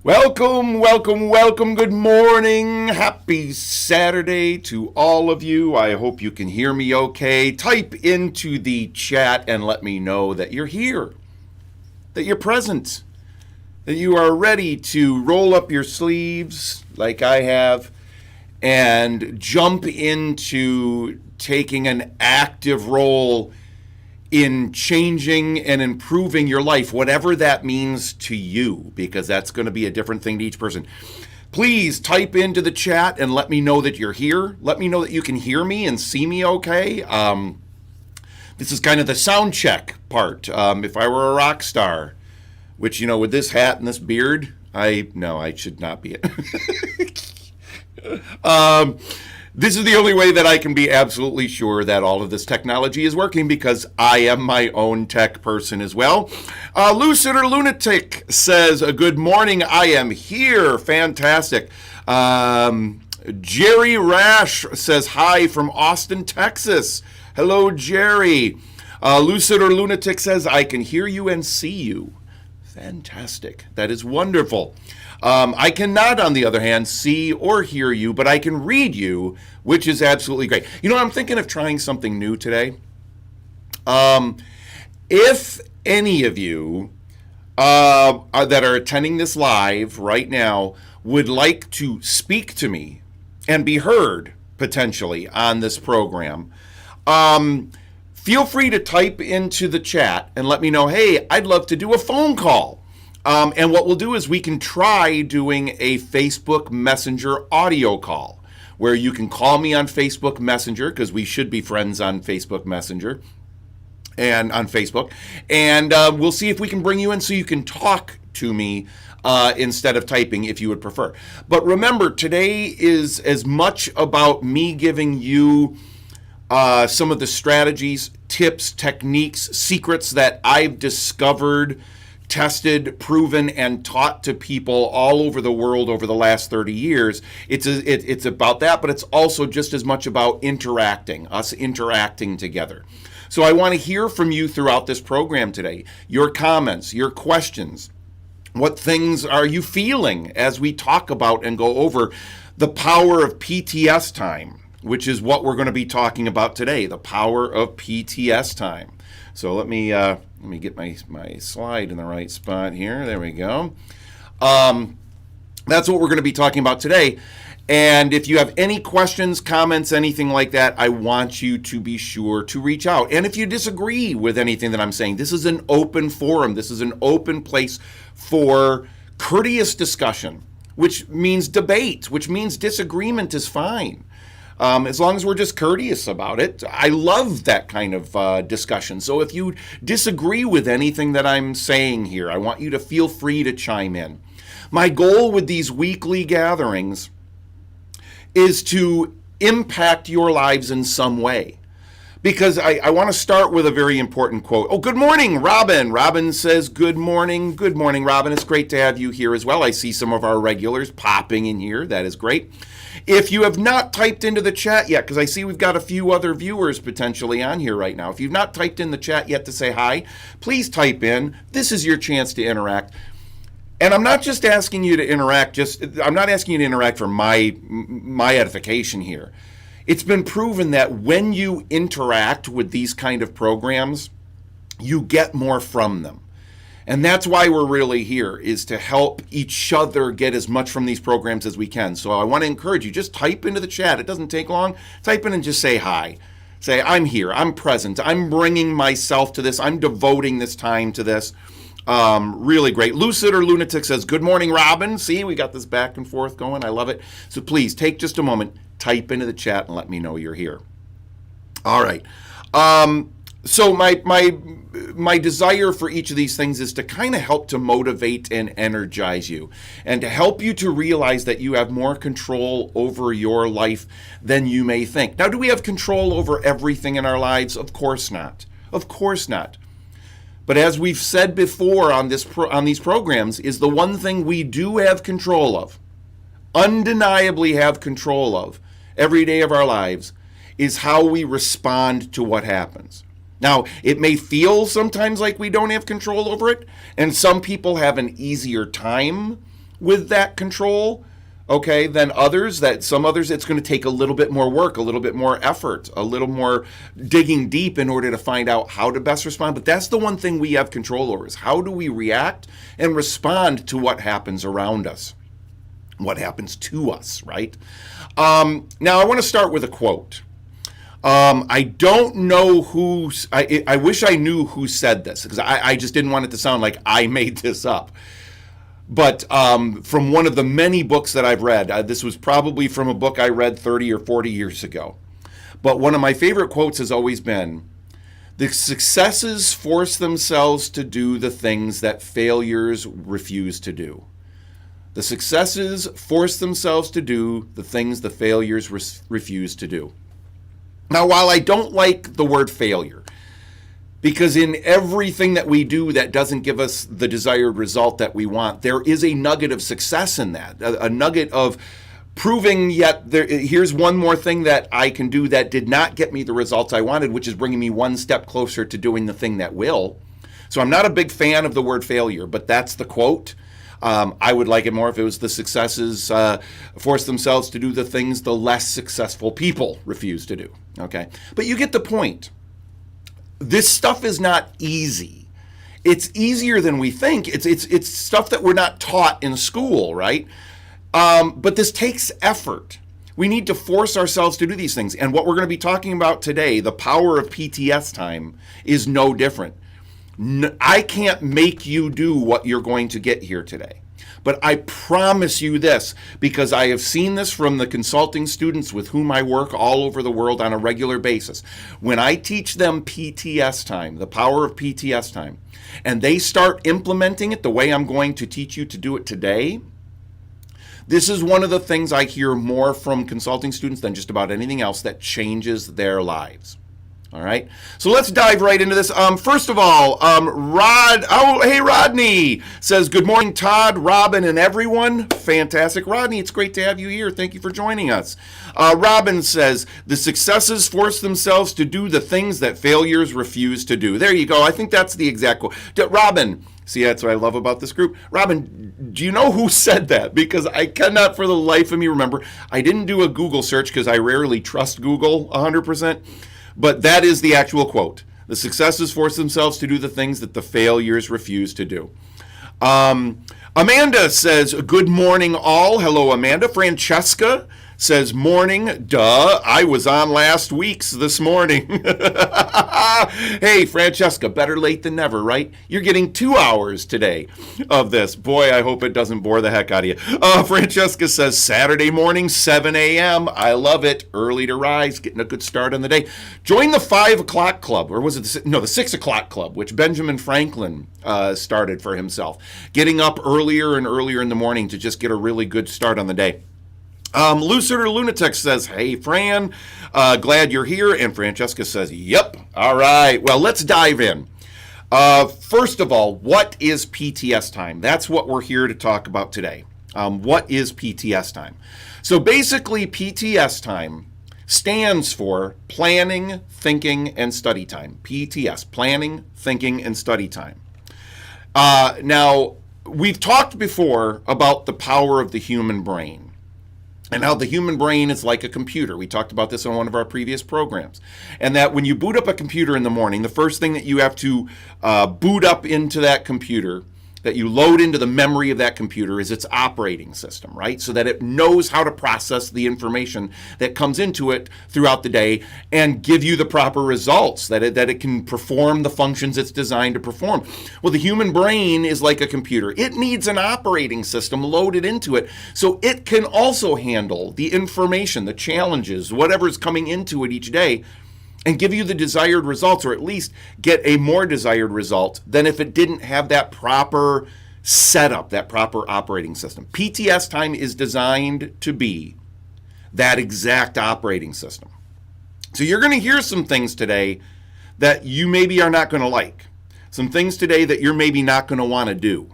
Welcome, welcome, welcome. Good morning. Happy Saturday to all of you. I hope you can hear me okay. Type into the chat and let me know that you're here, that you're present, that you are ready to roll up your sleeves like I have and jump into taking an active role in changing and improving your life, whatever that means to you, because that's going to be a different thing to each person. Please type into the chat and let me know that you're here. Let me know that you can hear me and see me okay. This is kind of the sound check part. If I were a rock star, which, with this hat and this beard, I should not be it. This is the only way that I can be absolutely sure that all of this technology is working, because I am my own tech person as well. Lucid or Lunatic says, good morning, I am here. Fantastic. Jerry Rash says, hi from Austin, Texas. Hello, Jerry. Lucid or Lunatic says, I can hear you and see you. Fantastic. That is wonderful. I cannot, on the other hand, see or hear you, but I can read you, which is absolutely great. I'm thinking of trying something new today. If any of you that are attending this live right now would like to speak to me and be heard, potentially, on this program, feel free to type into the chat and let me know, hey, I'd love to do a phone call. And what we'll do is we can try doing a Facebook Messenger audio call, where you can call me on Facebook Messenger, because we should be friends on Facebook Messenger and on Facebook. And we'll see if we can bring you in so you can talk to me instead of typing, if you would prefer. But remember, today is as much about me giving you some of the strategies, tips, techniques, secrets that I've discovered, tested, proven, and taught to people all over the world over the last 30 years. It's about that, but it's also just as much about us interacting together. So I want to hear from you throughout this program today. Your comments, your questions. What things are you feeling as we talk about and go over the power of PTS time, which is what we're going to be talking about today, the power of PTS time. So let me get my slide in the right spot here. There we go. That's what we're going to be talking about today. And if you have any questions, comments, anything like that, I want you to be sure to reach out. And if you disagree with anything that I'm saying, this is an open forum. This is an open place for courteous discussion, which means debate, which means disagreement is fine. As long as we're just courteous about it. I love that kind of discussion. So if you disagree with anything that I'm saying here, I want you to feel free to chime in. My goal with these weekly gatherings is to impact your lives in some way. Because I want to start with a very important quote. Oh, good morning, Robin. Robin says, good morning. Good morning, Robin. It's great to have you here as well. I see some of our regulars popping in here. That is great. If you have not typed into the chat yet, because I see we've got a few other viewers potentially on here right now. If you've not typed in the chat yet to say hi, please type in. This is your chance to interact. And I'm not just asking you to interact, I'm not asking you to interact for my edification here. It's been proven that when you interact with these kind of programs, you get more from them. And that's why we're really here, is to help each other get as much from these programs as we can. So I want to encourage you, just type into the chat. It doesn't take long. Type in and just say hi. Say, I'm here. I'm present. I'm bringing myself to this. I'm devoting this time to this. Really great. Lucid or Lunatic says, good morning, Robin. See, we got this back and forth going. I love it. So please take just a moment, type into the chat, and let me know you're here. All right. So my desire for each of these things is to kind of help to motivate and energize you, and to help you to realize that you have more control over your life than you may think. Now, do we have control over everything in our lives? Of course not. Of course not. But as we've said before on these programs, is the one thing we do have control of, undeniably have control of every day of our lives, is how we respond to what happens. Now, it may feel sometimes like we don't have control over it, and some people have an easier time with that control, okay, than others. That some others, it's going to take a little bit more work, a little bit more effort, a little more digging deep in order to find out how to best respond. But that's the one thing we have control over, is how do we react and respond to what happens around us, what happens to us, right? Now, I want to start with a quote. I don't know I wish I knew who said this, because I just didn't want it to sound like I made this up. But from one of the many books that I've read, this was probably from a book I read 30 or 40 years ago. But one of my favorite quotes has always been, "The successes force themselves to do the things that failures refuse to do." The successes force themselves to do the things the failures refuse to do. Now, while I don't like the word failure, because in everything that we do that doesn't give us the desired result that we want, there is a nugget of success in that, a nugget of proving here's one more thing that I can do that did not get me the results I wanted, which is bringing me one step closer to doing the thing that will. So I'm not a big fan of the word failure, but that's the quote. I would like it more if it was, "The successes force themselves to do the things the less successful people refuse to do." Okay, but you get the point. This stuff is not easy. It's easier than we think. It's stuff that we're not taught in school, right? But this takes effort. We need to force ourselves to do these things. And what we're going to be talking about today, the power of PTS time, is no different. I can't make you do what you're going to get here today. But I promise you this, because I have seen this from the consulting students with whom I work all over the world on a regular basis. When I teach them PTS time, the power of PTS time, and they start implementing it the way I'm going to teach you to do it today, this is one of the things I hear more from consulting students than just about anything else that changes their lives. All right, so let's dive right into this. First of all, hey, Rodney says, "Good morning, Todd, Robin, and everyone." Fantastic. Rodney, it's great to have you here. Thank you for joining us. Robin says, "The successes force themselves to do the things that failures refuse to do." There you go. I think that's the exact quote. Robin, see, that's what I love about this group. Robin, do you know who said that? Because I cannot for the life of me remember. I didn't do a Google search because I rarely trust Google 100%. But that is the actual quote. "The successes force themselves to do the things that the failures refuse to do." Amanda says, "Good morning, all." Hello, Amanda. Francesca says, "Morning, duh. I was on last week's this morning." Hey, Francesca, better late than never, right? You're getting 2 hours today of this. Boy, I hope it doesn't bore the heck out of you. Francesca says, "Saturday morning, 7 a.m. I love it. Early to rise, getting a good start on the day." Join the 5 o'clock club, or was it the 6 o'clock club, which Benjamin Franklin started for himself. Getting up earlier and earlier in the morning to just get a really good start on the day. Lucid Lunatic says, "Hey, Fran, glad you're here." And Francesca says, "Yep." All right. Well, let's dive in. First of all, what is PTS time? That's what we're here to talk about today. What is PTS time? So basically, PTS time stands for planning, thinking, and study time. PTS, planning, thinking, and study time. Now, we've talked before about the power of the human brain, and how the human brain is like a computer. We talked about this on one of our previous programs. And that when you boot up a computer in the morning, the first thing that you have to boot up into that computer, that you load into the memory of that computer, is its operating system, right? So that it knows how to process the information that comes into it throughout the day and give you the proper results, that it can perform the functions it's designed to perform. Well, the human brain is like a computer. It needs an operating system loaded into it so it can also handle the information, the challenges, whatever's coming into it each day, and give you the desired results, or at least get a more desired result than if it didn't have that proper setup, that proper operating system. PTS time is designed to be that exact operating system. So you're going to hear some things today that you maybe are not going to like. Some things today that you're maybe not going to want to do.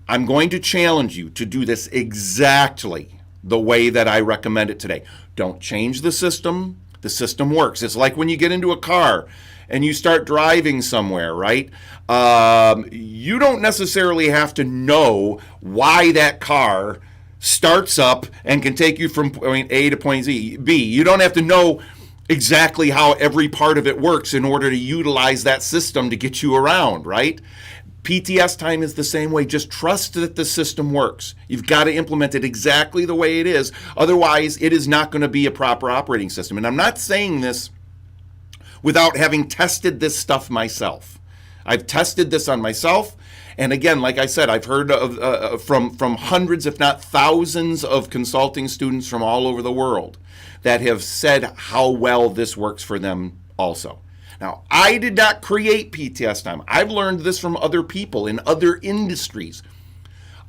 I'm going to challenge you to do this exactly the way that I recommend it today. Don't change the system. The system works. It's like when you get into a car and you start driving somewhere, right? You don't necessarily have to know why that car starts up and can take you from point A to point B. You don't have to know exactly how every part of it works in order to utilize that system to get you around, right? PTS time is the same way. Just trust that the system works. You've got to implement it exactly the way it is. Otherwise, it is not going to be a proper operating system. And I'm not saying this without having tested this stuff myself. I've tested this on myself. And again, like I said, I've heard from hundreds, if not thousands, of consulting students from all over the world that have said how well this works for them also. Now, I did not create PTS time. I've learned this from other people in other industries.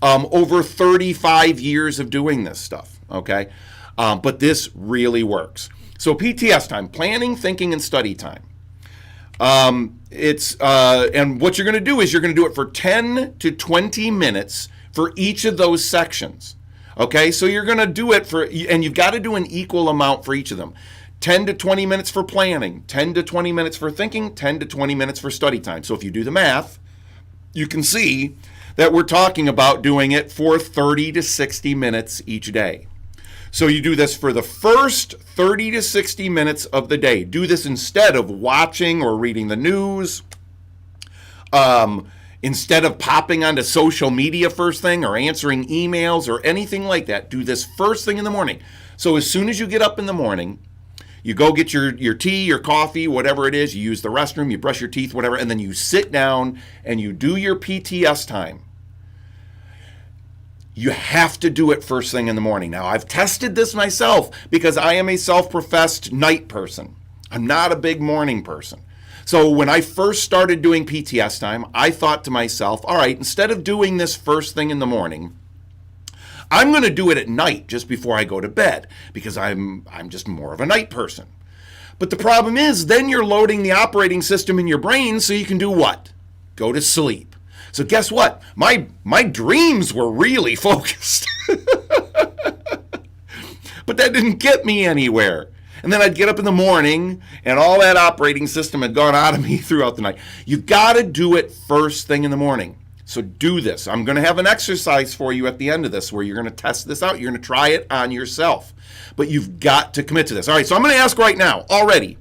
Over 35 years of doing this stuff, okay? But this really works. So PTS time, planning, thinking, and study time. And what you're going to do is you're going to do it for 10 to 20 minutes for each of those sections. Okay, so you're going to do it and you've got to do an equal amount for each of them. 10 to 20 minutes for planning, 10 to 20 minutes for thinking, 10 to 20 minutes for study time. So if you do the math, you can see that we're talking about doing it for 30 to 60 minutes each day. So you do this for the first 30 to 60 minutes of the day. Do this instead of watching or reading the news, instead of popping onto social media first thing or answering emails or anything like that. Do this first thing in the morning. So as soon as you get up in the morning, you go get your tea, your coffee, whatever it is, you use the restroom, you brush your teeth, whatever, and then you sit down and you do your PTS time. You have to do it first thing in the morning. Now, I've tested this myself because I am a self-professed night person. I'm not a big morning person. So when I first started doing PTS time, I thought to myself, all right, instead of doing this first thing in the morning, I'm going to do it at night just before I go to bed because I'm just more of a night person. But the problem is then you're loading the operating system in your brain so you can do what? Go to sleep. So guess what? My dreams were really focused. But that didn't get me anywhere. And then I'd get up in the morning and all that operating system had gone out of me throughout the night. You've got to do it first thing in the morning. So do this. I'm going to have an exercise for you at the end of this where you're going to test this out. You're going to try it on yourself. But you've got to commit to this. All right, so I'm going to ask right now, already,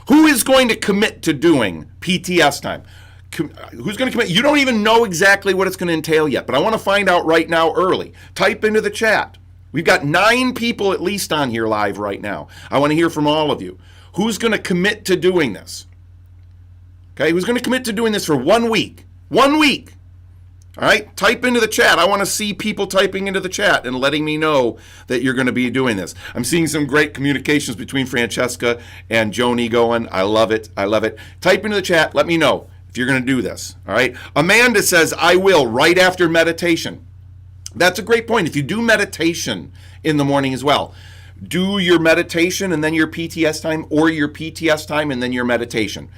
who is going to commit to doing PTS time? Who's going to commit? You don't even know exactly what it's going to entail yet, but I want to find out right now early. Type into the chat. We've got 9 people at least on here live right now. I want to hear from all of you. Who's going to commit to doing this? Okay, who's going to commit to doing this for 1 week? 1 week. All right, type into the chat. I want to see people typing into the chat and letting me know that you're going to be doing this. I'm seeing some great communications between Francesca and Joni going. I love it. I love it. Type into the chat. Let me know if you're going to do this. All right. Amanda says, I will, right after meditation. That's a great point. If you do meditation in the morning as well, do your meditation and then your PTS time, or your PTS time and then your meditation.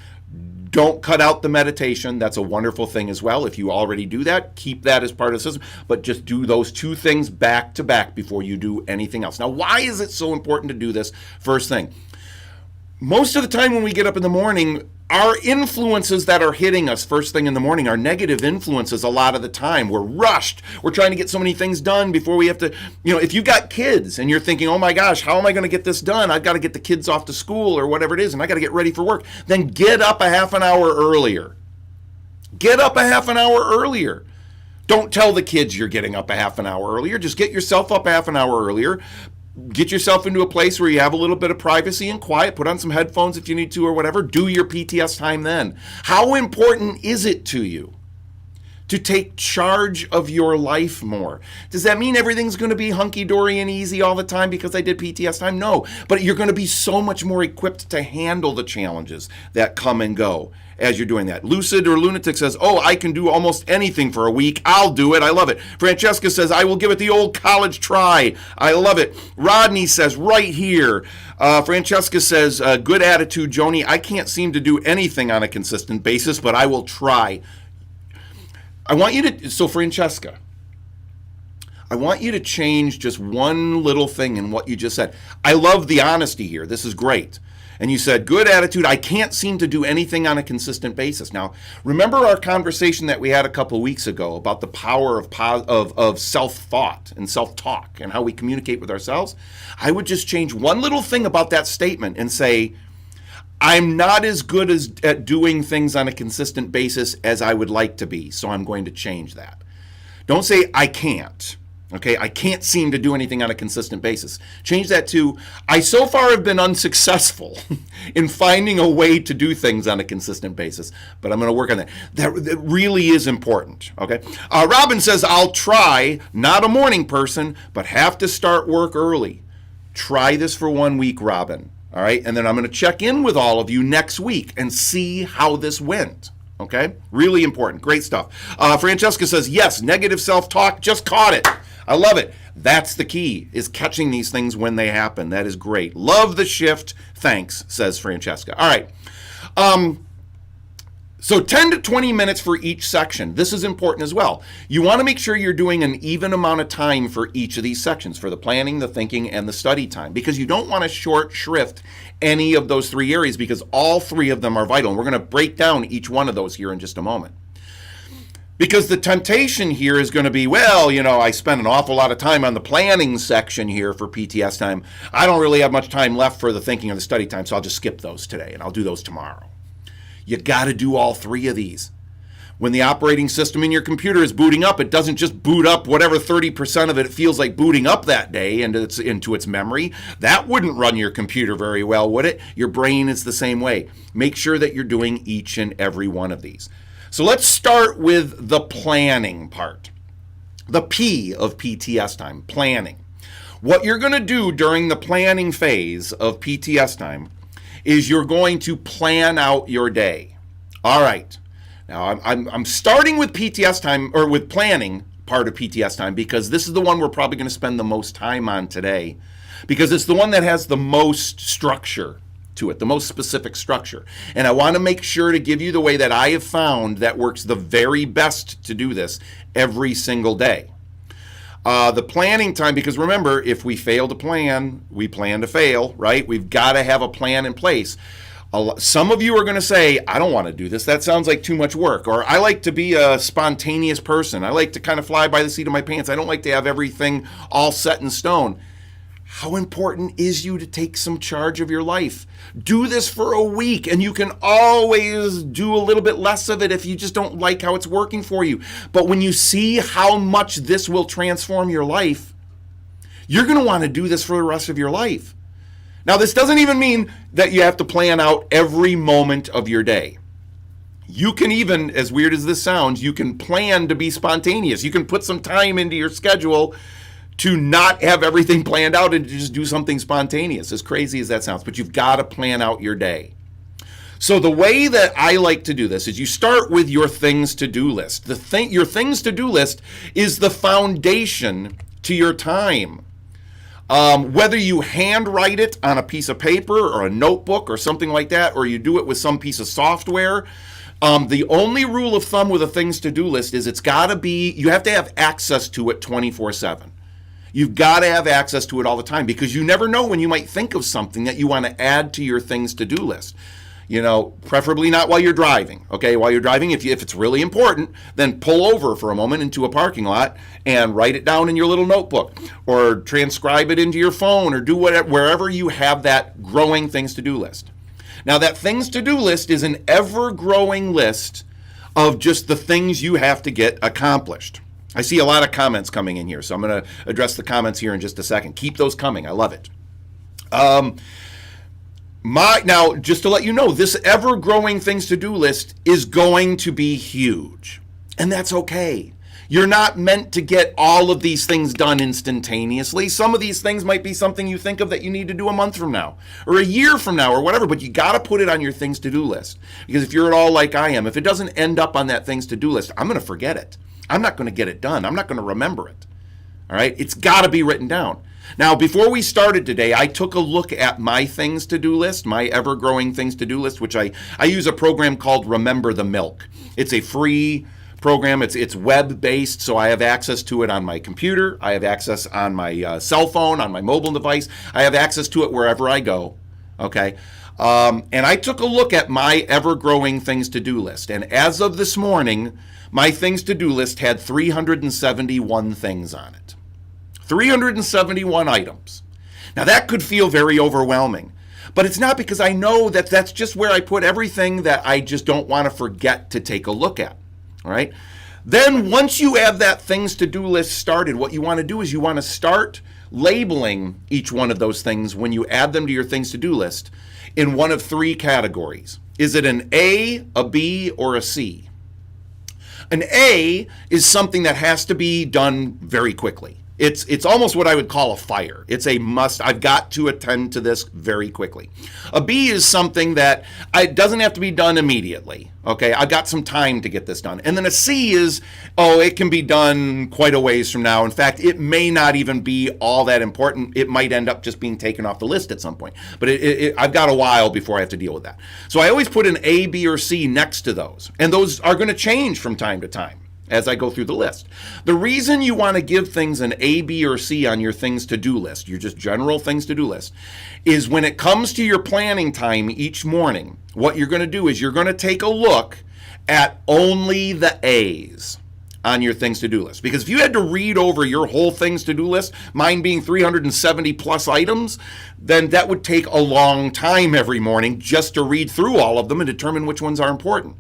Don't cut out the meditation. That's a wonderful thing as well. If you already do that, keep that as part of the system. But just do those 2 things back to back before you do anything else. Now, why is it so important to do this first thing? Most of the time when we get up in the morning, our influences that are hitting us first thing in the morning are negative influences a lot of the time. We're rushed. We're trying to get so many things done before we have to, if you've got kids and you're thinking, oh my gosh, how am I going to get this done? I've got to get the kids off to school or whatever it is, and I got to get ready for work. Then get up a half an hour earlier. Get up a half an hour earlier. Don't tell the kids you're getting up a half an hour earlier. Just get yourself up a half an hour earlier. Get yourself into a place where you have a little bit of privacy and quiet. Put on some headphones if you need to or whatever. Do your PTS time then. How important is it to you to take charge of your life more? Does that mean everything's going to be hunky-dory and easy all the time because I did PTS time? No, but you're going to be so much more equipped to handle the challenges that come and go as you're doing that. Lucid or Lunatic says, oh, I can do almost anything for a week. I'll do it. I love it. Francesca says, I will give it the old college try. I love it. Rodney says, right here. Francesca says, good attitude, Joni. I can't seem to do anything on a consistent basis, but I will try. Francesca, I want you to change just one little thing in what you just said. I love the honesty here. This is great. And you said, good attitude, I can't seem to do anything on a consistent basis. Now, remember our conversation that we had a couple weeks ago about the power of self-thought and self-talk and how we communicate with ourselves? I would just change one little thing about that statement and say, I'm not as good at doing things on a consistent basis as I would like to be, so I'm going to change that. Don't say, I can't. Okay, I can't seem to do anything on a consistent basis. Change that to, I so far have been unsuccessful in finding a way to do things on a consistent basis, but I'm going to work on that. That really is important, okay? Robin says, I'll try, not a morning person, but have to start work early. Try this for 1 week, Robin, all right? And then I'm going to check in with all of you next week and see how this went. Okay, really important. Great stuff. Francesca says, yes, negative self-talk, just caught it. I love it. That's the key, is catching these things when they happen. That is great. Love the shift. Thanks, says Francesca. All right. So 10 to 20 minutes for each section. This is important as well. You want to make sure you're doing an even amount of time for each of these sections, for the planning, the thinking, and the study time, because you don't want to short shrift any of those three areas, because all three of them are vital. And we're going to break down each one of those here in just a moment. Because the temptation here is going to be, well, I spent an awful lot of time on the planning section here for PTS time. I don't really have much time left for the thinking or the study time, so I'll just skip those today, and I'll do those tomorrow. You got to do all three of these. When the operating system in your computer is booting up, it doesn't just boot up whatever 30% of it feels like booting up that day into its memory. That wouldn't run your computer very well, would it? Your brain is the same way. Make sure that you're doing each and every one of these. So let's start with the planning part. The P of PTS time, planning. What you're going to do during the planning phase of PTS time is you're going to plan out your day. All right. Now, I'm starting with PTS time, or with planning part of PTS time, because this is the one we're probably going to spend the most time on today, because it's the one that has the most structure to it, the most specific structure. And I want to make sure to give you the way that I have found that works the very best to do this every single day. The planning time, because remember, if we fail to plan, we plan to fail, right? We've got to have a plan in place. Some of you are going to say, I don't want to do this. That sounds like too much work. Or I like to be a spontaneous person. I like to kind of fly by the seat of my pants. I don't like to have everything all set in stone. How important is you to take some charge of your life? Do this for a week, and you can always do a little bit less of it if you just don't like how it's working for you. But when you see how much this will transform your life, you're going to want to do this for the rest of your life. Now, this doesn't even mean that you have to plan out every moment of your day. You can even, as weird as this sounds, you can plan to be spontaneous. You can put some time into your schedule to not have everything planned out and to just do something spontaneous, as crazy as that sounds. But you've got to plan out your day. So the way that I like to do this is you start with your things to do list. Your things to do list is the foundation to your time. Whether you handwrite it on a piece of paper or a notebook or something like that, or you do it with some piece of software, the only rule of thumb with a things to do list is you have to have access to it 24/7. You've got to have access to it all the time, because you never know when you might think of something that you want to add to your things to do list. Preferably not while you're driving. Okay, while you're driving, if it's really important, then pull over for a moment into a parking lot and write it down in your little notebook, or transcribe it into your phone, or do whatever, wherever you have that growing things to do list. Now, that things to do list is an ever-growing list of just the things you have to get accomplished. I see a lot of comments coming in here, so I'm going to address the comments here in just a second. Keep those coming. I love it. Now, just to let you know, this ever-growing things to do list is going to be huge, and that's okay. You're not meant to get all of these things done instantaneously. Some of these things might be something you think of that you need to do a month from now, or a year from now, or whatever, but you got to put it on your things to do list. Because if you're at all like I am, if it doesn't end up on that things to do list, I'm going to forget it. I'm not going to get it done. I'm not going to remember it. All right? It's got to be written down. Now, before we started today, I took a look at my things to do list, my ever-growing things to do list, which I use a program called Remember the Milk. It's a free program. It's web-based, so I have access to it on my computer. I have access on my cell phone, on my mobile device. I have access to it wherever I go. Okay? And I took a look at my ever-growing things to-do list. And as of this morning, my things to-do list had 371 things on it. 371 items. Now that could feel very overwhelming, but it's not, because I know that that's just where I put everything that I just don't want to forget to take a look at. All right. Then once you have that things to-do list started, what you want to do is you want to start labeling each one of those things when you add them to your things to-do list in one of three categories. Is it an A, a B, or a C? An A is something that has to be done very quickly. It's almost what I would call a fire. It's a must. I've got to attend to this very quickly. A B is something that it doesn't have to be done immediately. Okay, I've got some time to get this done. And then a C is, it can be done quite a ways from now. In fact, it may not even be all that important. It might end up just being taken off the list at some point. But I've got a while before I have to deal with that. So I always put an A, B, or C next to those. And those are going to change from time to time as I go through the list. The reason you want to give things an A, B, or C on your things to-do list, your just general things to-do list, is when it comes to your planning time each morning, what you're going to do is you're going to take a look at only the A's on your things to-do list. Because if you had to read over your whole things to-do list, mine being 370 plus items, then that would take a long time every morning just to read through all of them and determine which ones are important.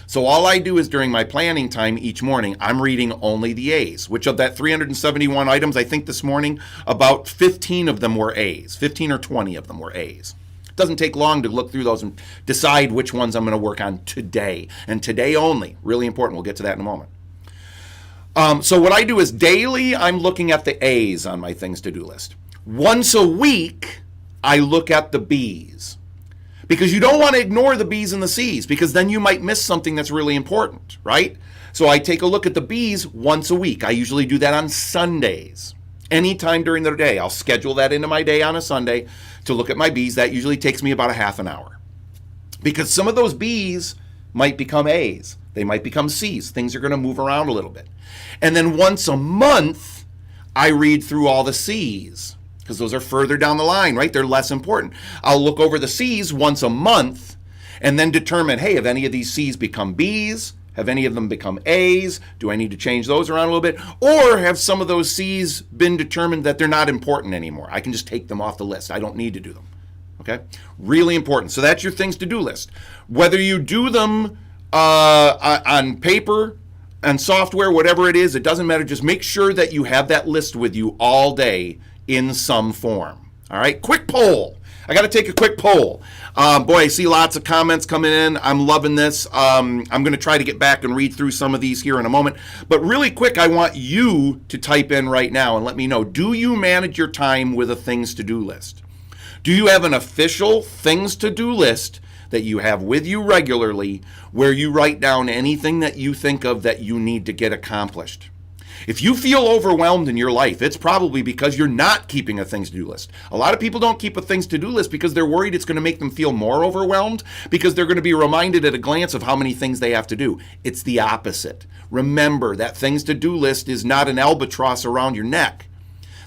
So all I do is during my planning time each morning, I'm reading only the A's, which of that 371 items, I think this morning, about 15 of them were A's. 15 or 20 of them were A's. It doesn't take long to look through those and decide which ones I'm going to work on today, and today only. Really important. We'll get to that in a moment. So what I do is daily, I'm looking at the A's on my things to-do list. Once a week, I look at the B's. Because you don't want to ignore the B's and the C's, because then you might miss something that's really important, right? So I take a look at the B's once a week. I usually do that on Sundays. Anytime during the day, I'll schedule that into my day on a Sunday to look at my B's. That usually takes me about a half an hour. Because some of those B's might become A's. They might become C's. Things are going to move around a little bit. And then once a month, I read through all the C's, because those are further down the line, right? They're less important. I'll look over the C's once a month and then determine, hey, have any of these C's become B's? Have any of them become A's? Do I need to change those around a little bit? Or have some of those C's been determined that they're not important anymore? I can just take them off the list. I don't need to do them. Okay? Really important. So that's your things to do list. Whether you do them on paper, on software, whatever it is, it doesn't matter. Just make sure that you have that list with you all day in some form. All right, quick poll. I got to take a quick poll. Boy, I see lots of comments coming in. I'm loving this. I'm going to try to get back and read through some of these here in a moment. But really quick, I want you to type in right now and let me know, do you manage your time with a things to-do list? Do you have an official things to-do list that you have with you regularly where you write down anything that you think of that you need to get accomplished? If you feel overwhelmed in your life, it's probably because you're not keeping a things to-do list. A lot of people don't keep a things to-do list because they're worried it's going to make them feel more overwhelmed, because they're going to be reminded at a glance of how many things they have to do. It's the opposite. Remember, that things to-do list is not an albatross around your neck.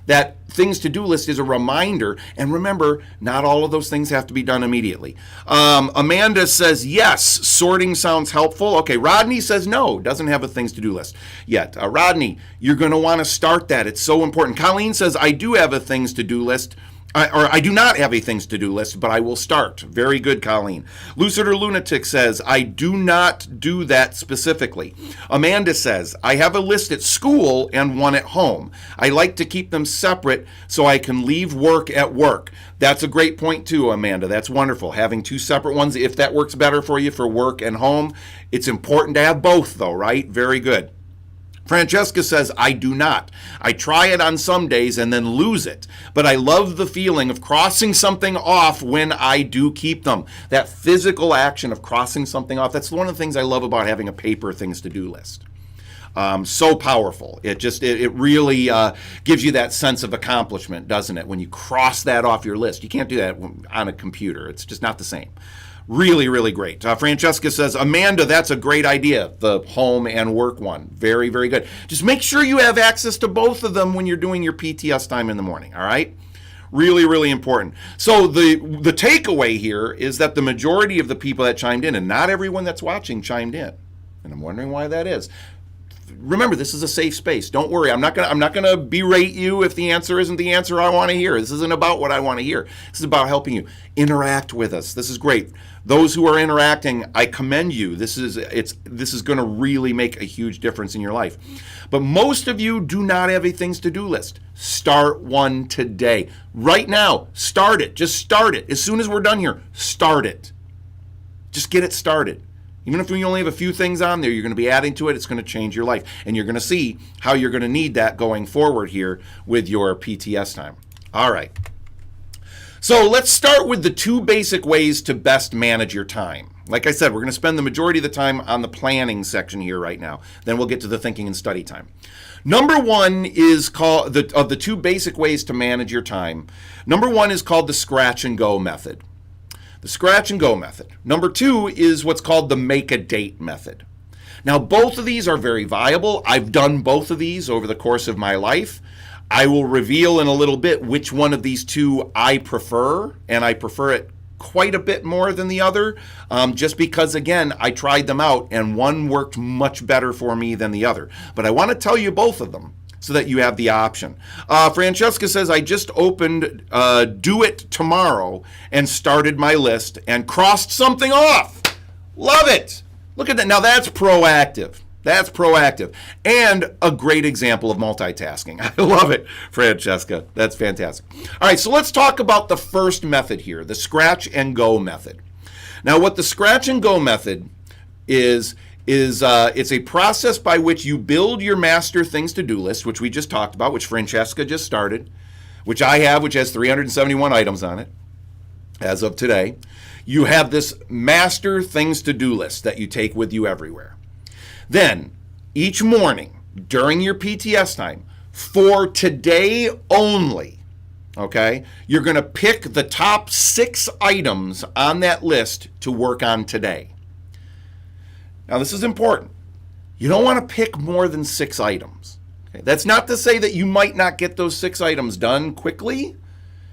That things to-do list is a reminder, and remember, not all of those things have to be done immediately. Amanda says, yes, sorting sounds helpful. Okay, Rodney says no, doesn't have a things to-do list yet. Rodney, you're going to want to start that. It's so important. Colleen says, I do have a things to-do list. I do not have a things to do list, but I will start. Very good, Colleen. Lucid or Lunatic says, I do not do that specifically. Amanda says, I have a list at school and one at home. I like to keep them separate so I can leave work at work. That's a great point too, Amanda. That's wonderful. Having two separate ones, if that works better for you for work and home. It's important to have both though, right? Very good. Francesca says, I do not. I try it on some days and then lose it. But I love the feeling of crossing something off when I do keep them. That physical action of crossing something off, that's one of the things I love about having a paper things to do list. So powerful. It really gives you that sense of accomplishment, doesn't it? When you cross that off your list. You can't do that on a computer. It's just not the same. Really, really great. Francesca says, Amanda, that's a great idea, the home and work one. Very, very good. Just make sure you have access to both of them when you're doing your PTS time in the morning, all right? Really, really important. So the takeaway here is that the majority of the people that chimed in, and not everyone that's watching chimed in, and I'm wondering why that is. Remember, this is a safe space. Don't worry. I'm not gonna berate you if the answer isn't the answer I want to hear. This isn't about what I want to hear. This is about helping you interact with us. This is great. Those who are interacting, I commend you. This is going to really make a huge difference in your life. But most of you do not have a things to do list. Start one today. Right now, start it. Just start it. As soon as we're done here, start it. Just get it started. Even if you only have a few things on there, you're going to be adding to it. It's going to change your life. And you're going to see how you're going to need that going forward here with your PTS time. All right. So let's start with the 2 basic ways to best manage your time. Like I said, we're going to spend the majority of the time on the planning section here right now. Then we'll get to the thinking and study time. Number 1 is called, of the 2 basic ways to manage your time, number 1 is called the scratch and go method. The scratch and go method. Number 2 is what's called the make a date method. Now, both of these are very viable. I've done both of these over the course of my life. I will reveal in a little bit which one of these 2 I prefer, and I prefer it quite a bit more than the other, just because, again, I tried them out, and one worked much better for me than the other. But I want to tell you both of them so that you have the option. Francesca says, I just opened Do It Tomorrow and started my list and crossed something off. Love it. Look at that. Now that's proactive. That's proactive. And a great example of multitasking. I love it, Francesca. That's fantastic. All right, so let's talk about the first method here, the scratch and go method. Now what the scratch and go method is it's a process by which you build your master things to do list, which we just talked about, which Francesca just started, which I have, which has 371 items on it as of today. You have this master things to do list that you take with you everywhere. Then each morning during your PTS time, for today only, okay, you're going to pick the top 6 items on that list to work on today. Now, this is important. You don't want to pick more than 6 items. Okay? That's not to say that you might not get those 6 items done quickly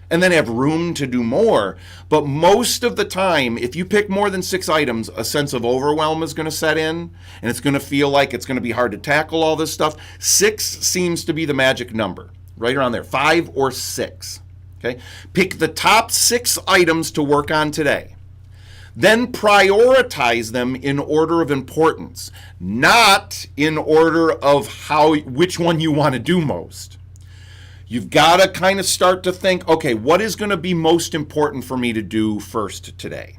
and then have room to do more. But most of the time, if you pick more than 6 items, a sense of overwhelm is going to set in, and it's going to feel like it's going to be hard to tackle all this stuff. 6 seems to be the magic number, right around there, 5 or 6. Okay? Pick the top 6 items to work on today. Then prioritize them in order of importance, not in order of which one you want to do most. You've got to kind of start to think, okay, what is going to be most important for me to do first today?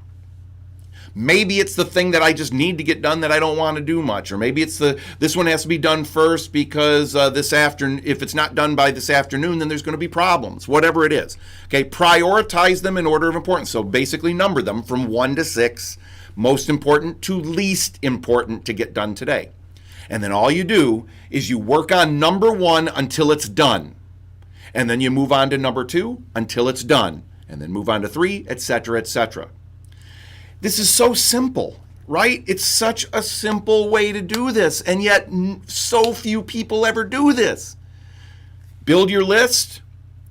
Maybe it's the thing that I just need to get done that I don't want to do much, or maybe it's this one has to be done first because this afternoon, if it's not done by this afternoon, then there's going to be problems, whatever it is. Okay, prioritize them in order of importance. So basically number them from 1 to 6, most important to least important to get done today. And then all you do is you work on number 1 until it's done. And then you move on to number 2 until it's done. And then move on to 3, etc., etc. This is so simple, right? It's such a simple way to do this, and yet so few people ever do this. Build your list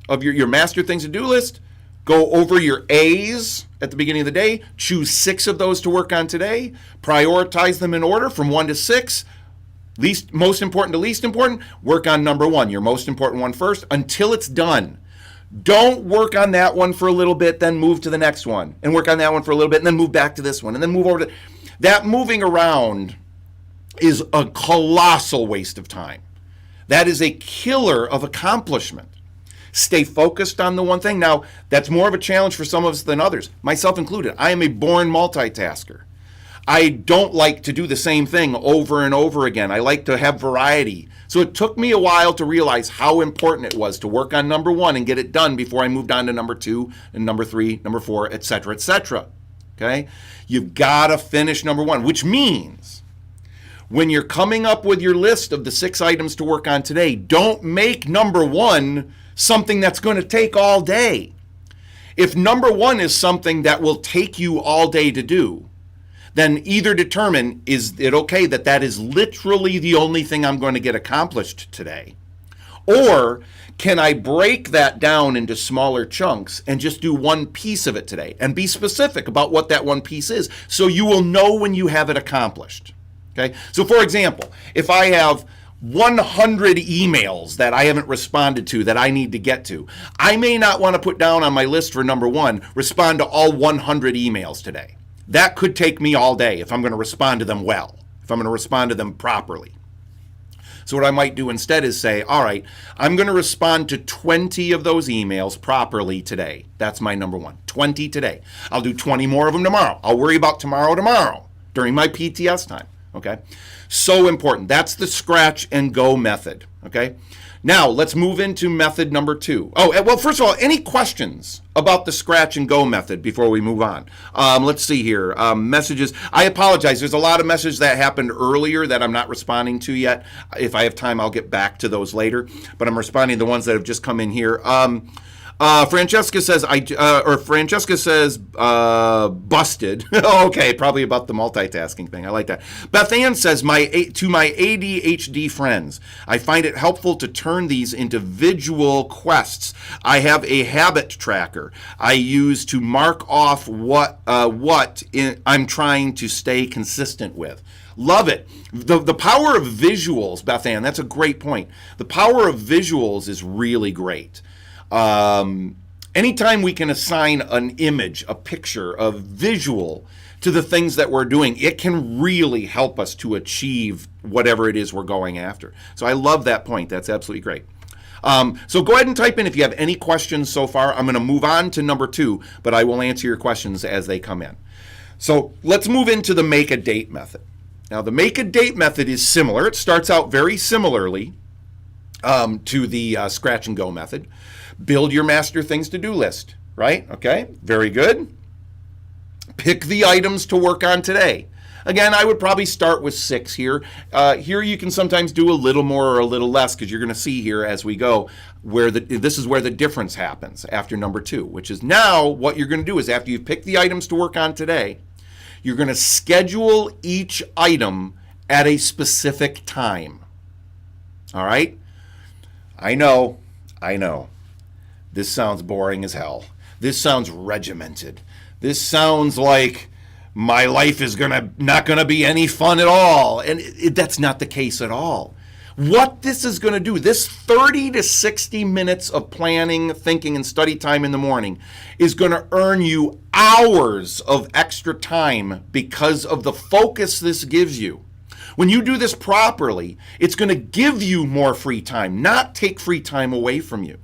of your master things to do list, go over your A's at the beginning of the day, choose 6 of those to work on today, prioritize them in order from 1 to 6, most important to least important, work on number 1, your most important one first, until it's done. Don't work on that one for a little bit, then move to the next one, and work on that one for a little bit, and then move back to this one, and then move over to that. Moving around is a colossal waste of time. That is a killer of accomplishment. Stay focused on the one thing. Now, that's more of a challenge for some of us than others, myself included. I am a born multitasker. I don't like to do the same thing over and over again. I like to have variety. So it took me a while to realize how important it was to work on number 1 and get it done before I moved on to number 2 and number 3, number 4, etc., etc. Okay? You've got to finish number 1, which means when you're coming up with your list of the 6 items to work on today, don't make number 1 something that's going to take all day. If number 1 is something that will take you all day to do, then either determine, is it okay that is literally the only thing I'm going to get accomplished today? Or can I break that down into smaller chunks and just do one piece of it today and be specific about what that one piece is so you will know when you have it accomplished? Okay. So for example, if I have 100 emails that I haven't responded to that I need to get to, I may not want to put down on my list for number one, respond to all 100 emails today. That could take me all day if I'm going to respond to them well, if I'm going to respond to them properly. So what I might do instead is say, all right, I'm going to respond to 20 of those emails properly today. That's my number one, 20 today. I'll do 20 more of them tomorrow. I'll worry about tomorrow during my PTS time. Okay, so important. That's the scratch and go method. Okay, now let's move into method number two. Oh, well, first of all, any questions about the scratch and go method before we move on? Let's see here. Messages. I apologize. There's a lot of messages that happened earlier that I'm not responding to yet. If I have time, I'll get back to those later. But I'm responding to the ones that have just come in here. Francesca says busted. Okay, probably about the multitasking thing. I like that. Beth Ann says to my ADHD friends, I find it helpful to turn these into visual quests. I have a habit tracker I use to mark off what I'm trying to stay consistent with. Love it. The power of visuals, Beth Ann, that's a great point. The power of visuals is really great. Anytime we can assign an image, a picture, a visual to the things that we're doing, it can really help us to achieve whatever it is we're going after. So I love that point. That's absolutely great. So go ahead and type in if you have any questions so far. I'm going to move on to number two, but I will answer your questions as they come in. So let's move into the make a date method. Now the make a date method is similar. It starts out very similarly to the scratch and go method. Build your master things to-do list, right? Okay, very good. Pick the items to work on today. Again, I would probably start with 6 here. Here you can sometimes do a little more or a little less because you're going to see here as we go where this is where the difference happens after number 2, which is now what you're going to do is after you've picked the items to work on today, you're going to schedule each item at a specific time. All right? I know. This sounds boring as hell. This sounds regimented. This sounds like my life is not gonna be any fun at all. And that's not the case at all. What this is gonna do, this 30 to 60 minutes of planning, thinking, and study time in the morning is gonna earn you hours of extra time because of the focus this gives you. When you do this properly, it's gonna give you more free time, not take free time away from you.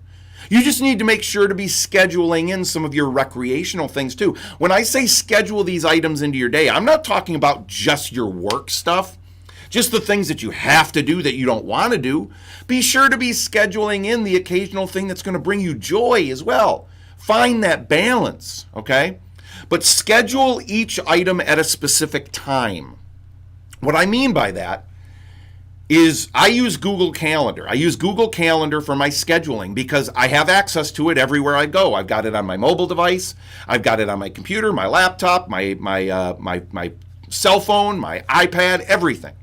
You just need to make sure to be scheduling in some of your recreational things too. When I say schedule these items into your day, I'm not talking about just your work stuff, just the things that you have to do that you don't want to do. Be sure to be scheduling in the occasional thing that's going to bring you joy as well. Find that balance, okay? But schedule each item at a specific time. What I mean by that is I use Google Calendar. I use Google Calendar for my scheduling because I have access to it everywhere I go. I've got it on my mobile device. I've got it on my computer, my laptop, my cell phone, my iPad, everything.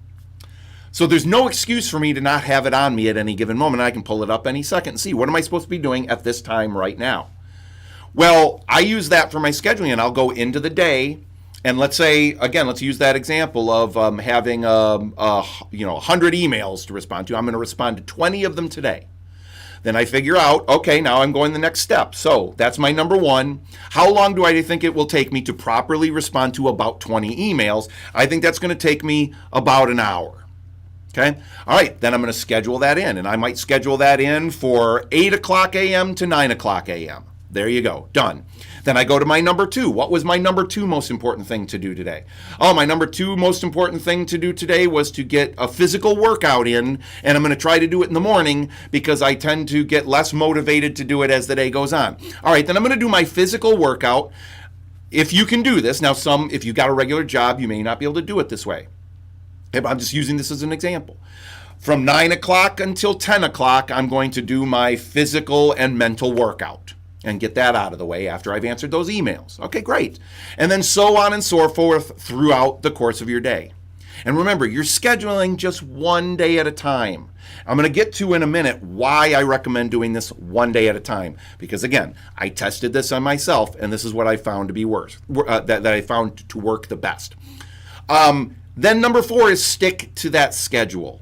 So there's no excuse for me to not have it on me at any given moment. I can pull it up any second and see what am I supposed to be doing at this time right now. Well, I use that for my scheduling, and I'll go into the day. And let's say, again, let's use that example of having 100 emails to respond to. I'm going to respond to 20 of them today. Then I figure out, okay, now I'm going the next step. So that's my number 1. How long do I think it will take me to properly respond to about 20 emails? I think that's going to take me about an hour. Okay? All right, then I'm going to schedule that in. And I might schedule that in for 8 o'clock a.m. to 9 o'clock a.m. There you go, done. Then I go to my number 2. What was my number 2 most important thing to do today? Oh, my number 2 most important thing to do today was to get a physical workout in, and I'm going to try to do it in the morning because I tend to get less motivated to do it as the day goes on. All right, then I'm going to do my physical workout. If you can do this, now if you've got a regular job, you may not be able to do it this way. Okay, but I'm just using this as an example. From 9 o'clock until 10 o'clock, I'm going to do my physical and mental workout and get that out of the way after I've answered those emails. Okay, great. And then so on and so forth throughout the course of your day. And remember, you're scheduling just one day at a time. I'm going to get to in a minute why I recommend doing this one day at a time. Because again, I tested this on myself, and this is what I found to be worse, that I found to work the best. Then number 4 is stick to that schedule.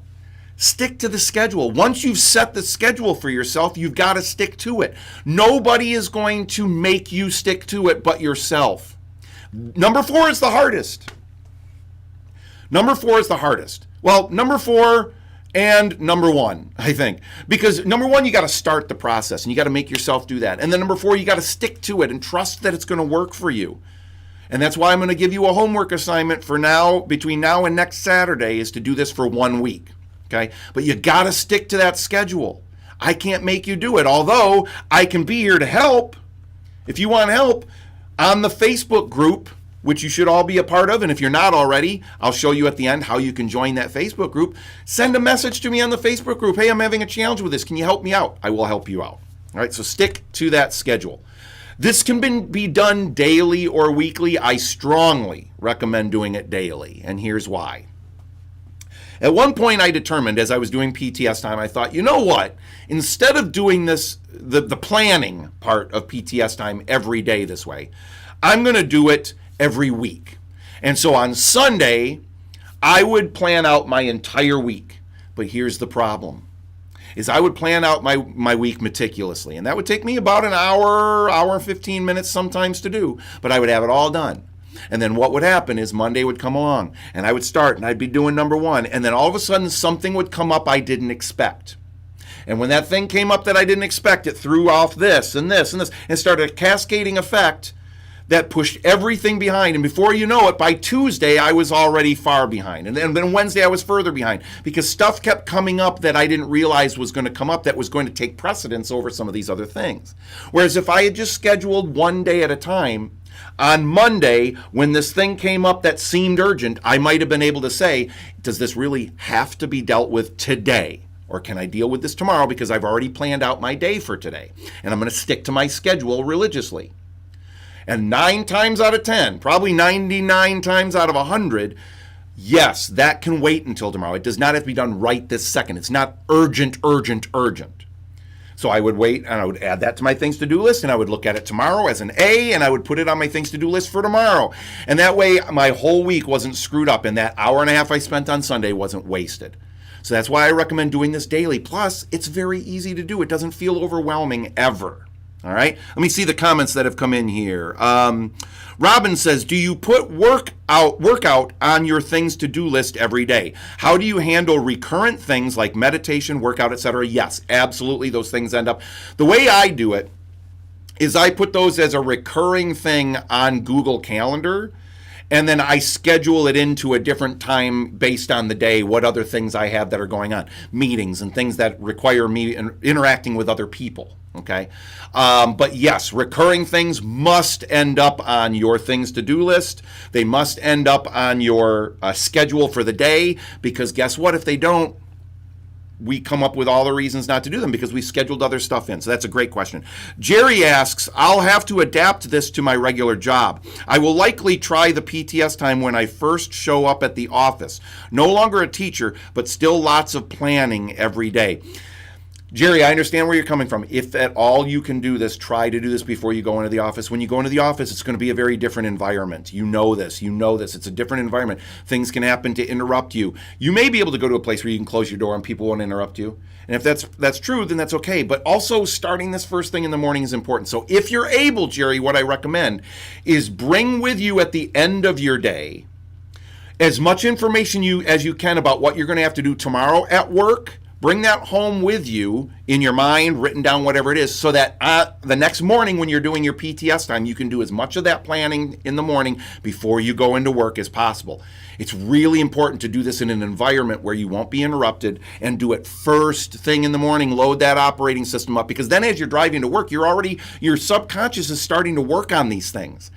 Stick to the schedule. Once you've set the schedule for yourself, you've got to stick to it. Nobody is going to make you stick to it but yourself. Number 4 is the hardest. Number 4 is the hardest. Well, number 4 and number 1, I think. Because number 1, you got to start the process and you got to make yourself do that. And then number 4, you got to stick to it and trust that it's going to work for you. And that's why I'm going to give you a homework assignment for now, between now and next Saturday, is to do this for 1 week. Okay? But you got to stick to that schedule. I can't make you do it, although I can be here to help. If you want help, on the Facebook group, which you should all be a part of, and if you're not already, I'll show you at the end how you can join that Facebook group. Send a message to me on the Facebook group. Hey, I'm having a challenge with this. Can you help me out? I will help you out. All right, so stick to that schedule. This can be done daily or weekly. I strongly recommend doing it daily, and here's why. At one point, I determined, as I was doing PTS time, I thought, you know what? Instead of doing this, the planning part of PTS time every day this way, I'm going to do it every week. And so on Sunday, I would plan out my entire week. But here's the problem, is I would plan out my week meticulously. And that would take me about an hour and 15 minutes sometimes to do. But I would have it all done. And then what would happen is Monday would come along, and I would start, and I'd be doing number 1. And then all of a sudden, something would come up I didn't expect. And when that thing came up that I didn't expect, it threw off this and this and this, and started a cascading effect that pushed everything behind. And before you know it, by Tuesday, I was already far behind. And then Wednesday, I was further behind because stuff kept coming up that I didn't realize was going to come up that was going to take precedence over some of these other things. Whereas if I had just scheduled one day at a time, on Monday, when this thing came up that seemed urgent, I might have been able to say, does this really have to be dealt with today? Or can I deal with this tomorrow because I've already planned out my day for today? And I'm going to stick to my schedule religiously. And 9 times out of 10, probably 99 times out of 100, yes, that can wait until tomorrow. It does not have to be done right this second. It's not urgent. So I would wait, and I would add that to my things to do list, and I would look at it tomorrow as an A, and I would put it on my things to do list for tomorrow. And that way, my whole week wasn't screwed up, and that hour and a half I spent on Sunday wasn't wasted. So that's why I recommend doing this daily. Plus, it's very easy to do. It doesn't feel overwhelming ever. All right, let me see the comments that have come in here. Robin says, do you put workout on your things to-do list every day? How do you handle recurrent things like meditation, workout, etc.? Yes, absolutely, those things end up. The way I do it is I put those as a recurring thing on Google Calendar, and then I schedule it into a different time based on the day, what other things I have that are going on, meetings and things that require me interacting with other people. Okay. But yes, recurring things must end up on your things to do list. They must end up on your schedule for the day, because guess what? If they don't, we come up with all the reasons not to do them because we scheduled other stuff in. So that's a great question. Jerry asks, I'll have to adapt this to my regular job. I will likely try the PTS time when I first show up at the office. No longer a teacher, but still lots of planning every day. Jerry, I understand where you're coming from. If at all you can do this, try to do this before you go into the office. When you go into the office, it's going to be a very different environment. You know this. It's a different environment. Things can happen to interrupt you. You may be able to go to a place where you can close your door and people won't interrupt you. And if that's true, then that's okay. But also starting this first thing in the morning is important. So if you're able, Jerry, what I recommend is bring with you at the end of your day as much information as you can about what you're going to have to do tomorrow at work. Bring that home with you in your mind, written down, whatever it is, so that the next morning when you're doing your PTS time, you can do as much of that planning in the morning before you go into work as possible. It's really important to do this in an environment where you won't be interrupted, and do it first thing in the morning. Load that operating system up, because then as you're driving to work, your subconscious is starting to work on these things.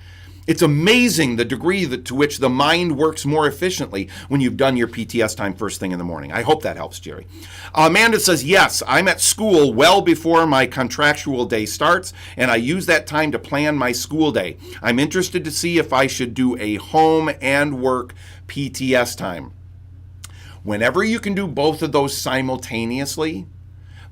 It's amazing the degree to which the mind works more efficiently when you've done your PTS time first thing in the morning. I hope that helps, Jerry. Amanda says, yes, I'm at school well before my contractual day starts, and I use that time to plan my school day. I'm interested to see if I should do a home and work PTS time. Whenever you can do both of those simultaneously,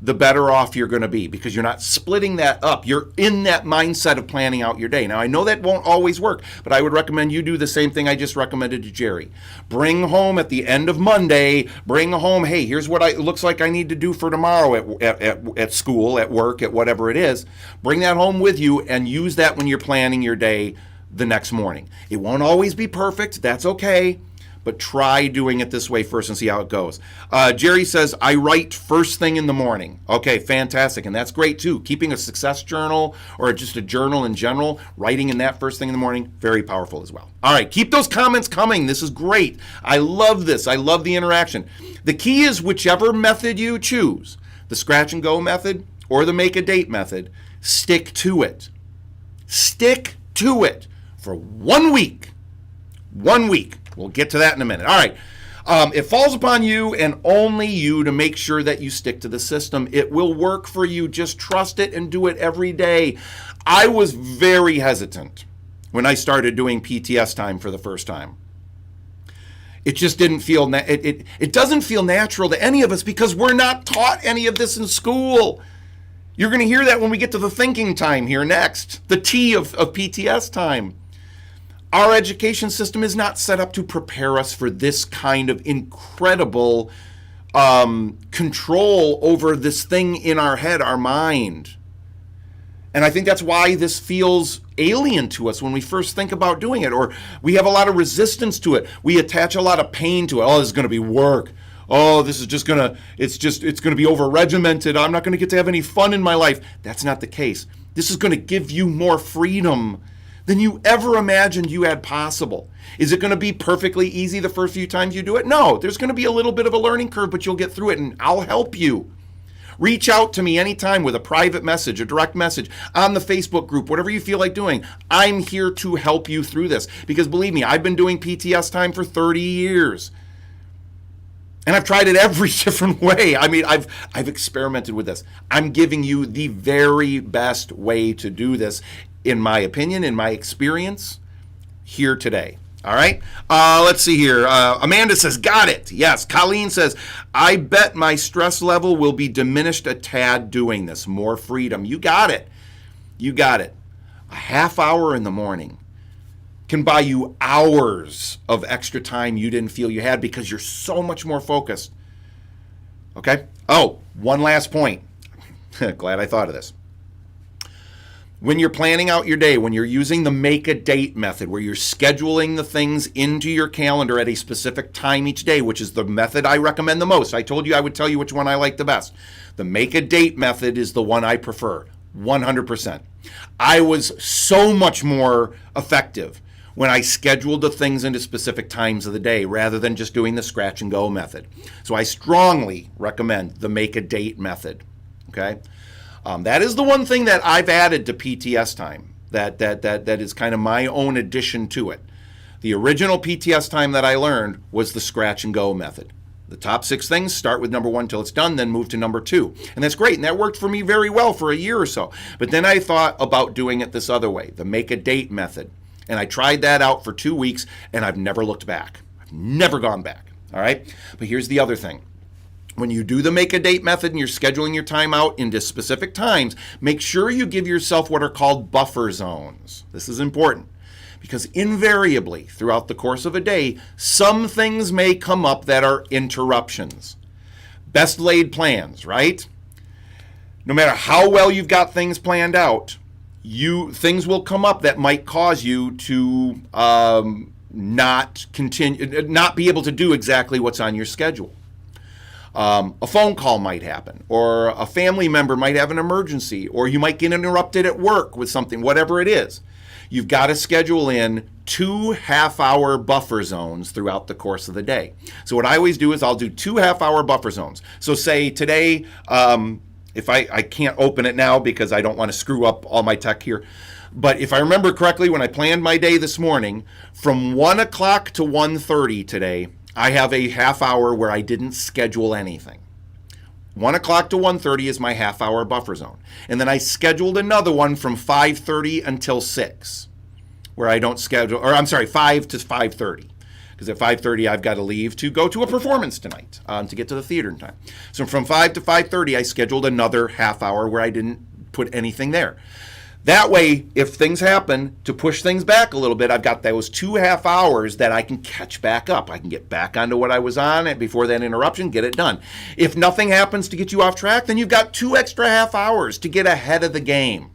the better off you're going to be, because you're not splitting that up. You're in that mindset of planning out your day. Now, I know that won't always work, but I would recommend you do the same thing I just recommended to Jerry. Bring home at the end of Monday, bring home, hey, here's what it looks like I need to do for tomorrow at school, at work, at whatever it is. Bring that home with you and use that when you're planning your day the next morning. It won't always be perfect. That's okay. But try doing it this way first and see how it goes. Jerry says, I write first thing in the morning. Okay, fantastic. And that's great too. Keeping a success journal or just a journal in general, writing in that first thing in the morning, very powerful as well. All right, keep those comments coming. This is great. I love this. I love the interaction. The key is whichever method you choose, the scratch and go method or the make a date method, stick to it. Stick to it for 1 week. 1 week. We'll get to that in a minute. All right. It falls upon you and only you to make sure that you stick to the system. It will work for you. Just trust it and do it every day. I was very hesitant when I started doing PTS time for the first time. It just didn't feel, it doesn't feel natural to any of us because we're not taught any of this in school. You're going to hear that when we get to the thinking time here next, the T of PTS time. Our education system is not set up to prepare us for this kind of incredible control over this thing in our head, our mind. And I think that's why this feels alien to us when we first think about doing it, or we have a lot of resistance to it. We attach a lot of pain to it. Oh, this is going to be work. Oh, this is just going to, it's going to be over-regimented. I'm not going to get to have any fun in my life. That's not the case. This is going to give you more freedom than you ever imagined you had possible. Is it going to be perfectly easy the first few times you do it? No, there's going to be a little bit of a learning curve, but you'll get through it and I'll help you. Reach out to me anytime with a private message, a direct message, on the Facebook group, whatever you feel like doing. I'm here to help you through this because believe me, I've been doing PTS time for 30 years. And I've tried it every different way. I mean, I've experimented with this. I'm giving you the very best way to do this, in my opinion, in my experience, here today. All right? Let's see here. Amanda says, got it. Yes. Colleen says, I bet my stress level will be diminished a tad doing this. More freedom. You got it. You got it. A half hour in the morning can buy you hours of extra time you didn't feel you had because you're so much more focused. Okay? Oh, one last point. Glad I thought of this. When you're planning out your day, when you're using the make a date method, where you're scheduling the things into your calendar at a specific time each day, which is the method I recommend the most. I told you I would tell you which one I like the best. The make a date method is the one I prefer, 100%. I was so much more effective when I scheduled the things into specific times of the day rather than just doing the scratch and go method. So I strongly recommend the make a date method, okay? That is the one thing that I've added to PTS time, that is kind of my own addition to it. The original PTS time that I learned was the scratch and go method. The top 6 things, start with number 1 till it's done, then move to number 2. And that's great, and that worked for me very well for a year or so. But then I thought about doing it this other way, the make a date method. And I tried that out for 2 weeks, and I've never looked back. I've never gone back, all right? But here's the other thing. When you do the make a date method and you're scheduling your time out into specific times, make sure you give yourself what are called buffer zones. This is important because invariably throughout the course of a day, some things may come up that are interruptions. Best laid plans, right? No matter how well you've got things planned out, things will come up that might cause you to not be able to do exactly what's on your schedule. A phone call might happen, or a family member might have an emergency, or you might get interrupted at work with something, whatever it is. You've got to schedule in 2 half-hour buffer zones throughout the course of the day. So what I always do is I'll do 2 half-hour buffer zones. So say today, if I can't open it now because I don't want to screw up all my tech here, but if I remember correctly, when I planned my day this morning, from 1 o'clock to 1:30 today, I have a half hour where I didn't schedule anything. 1 o'clock to 1:30 is my half hour buffer zone. And then I scheduled another one from 5:30 until 6, where I don't schedule, or I'm sorry, 5 to 5:30. because at 5:30 I've got to leave to go to a performance tonight to get to the theater in time. So from 5 to 5:30 I scheduled another half hour where I didn't put anything there. That way, if things happen to push things back a little bit, I've got those 2.5 hours that I can catch back up. I can get back onto what I was on before that interruption, get it done. If nothing happens to get you off track, then you've got 2 extra half hours to get ahead of the game.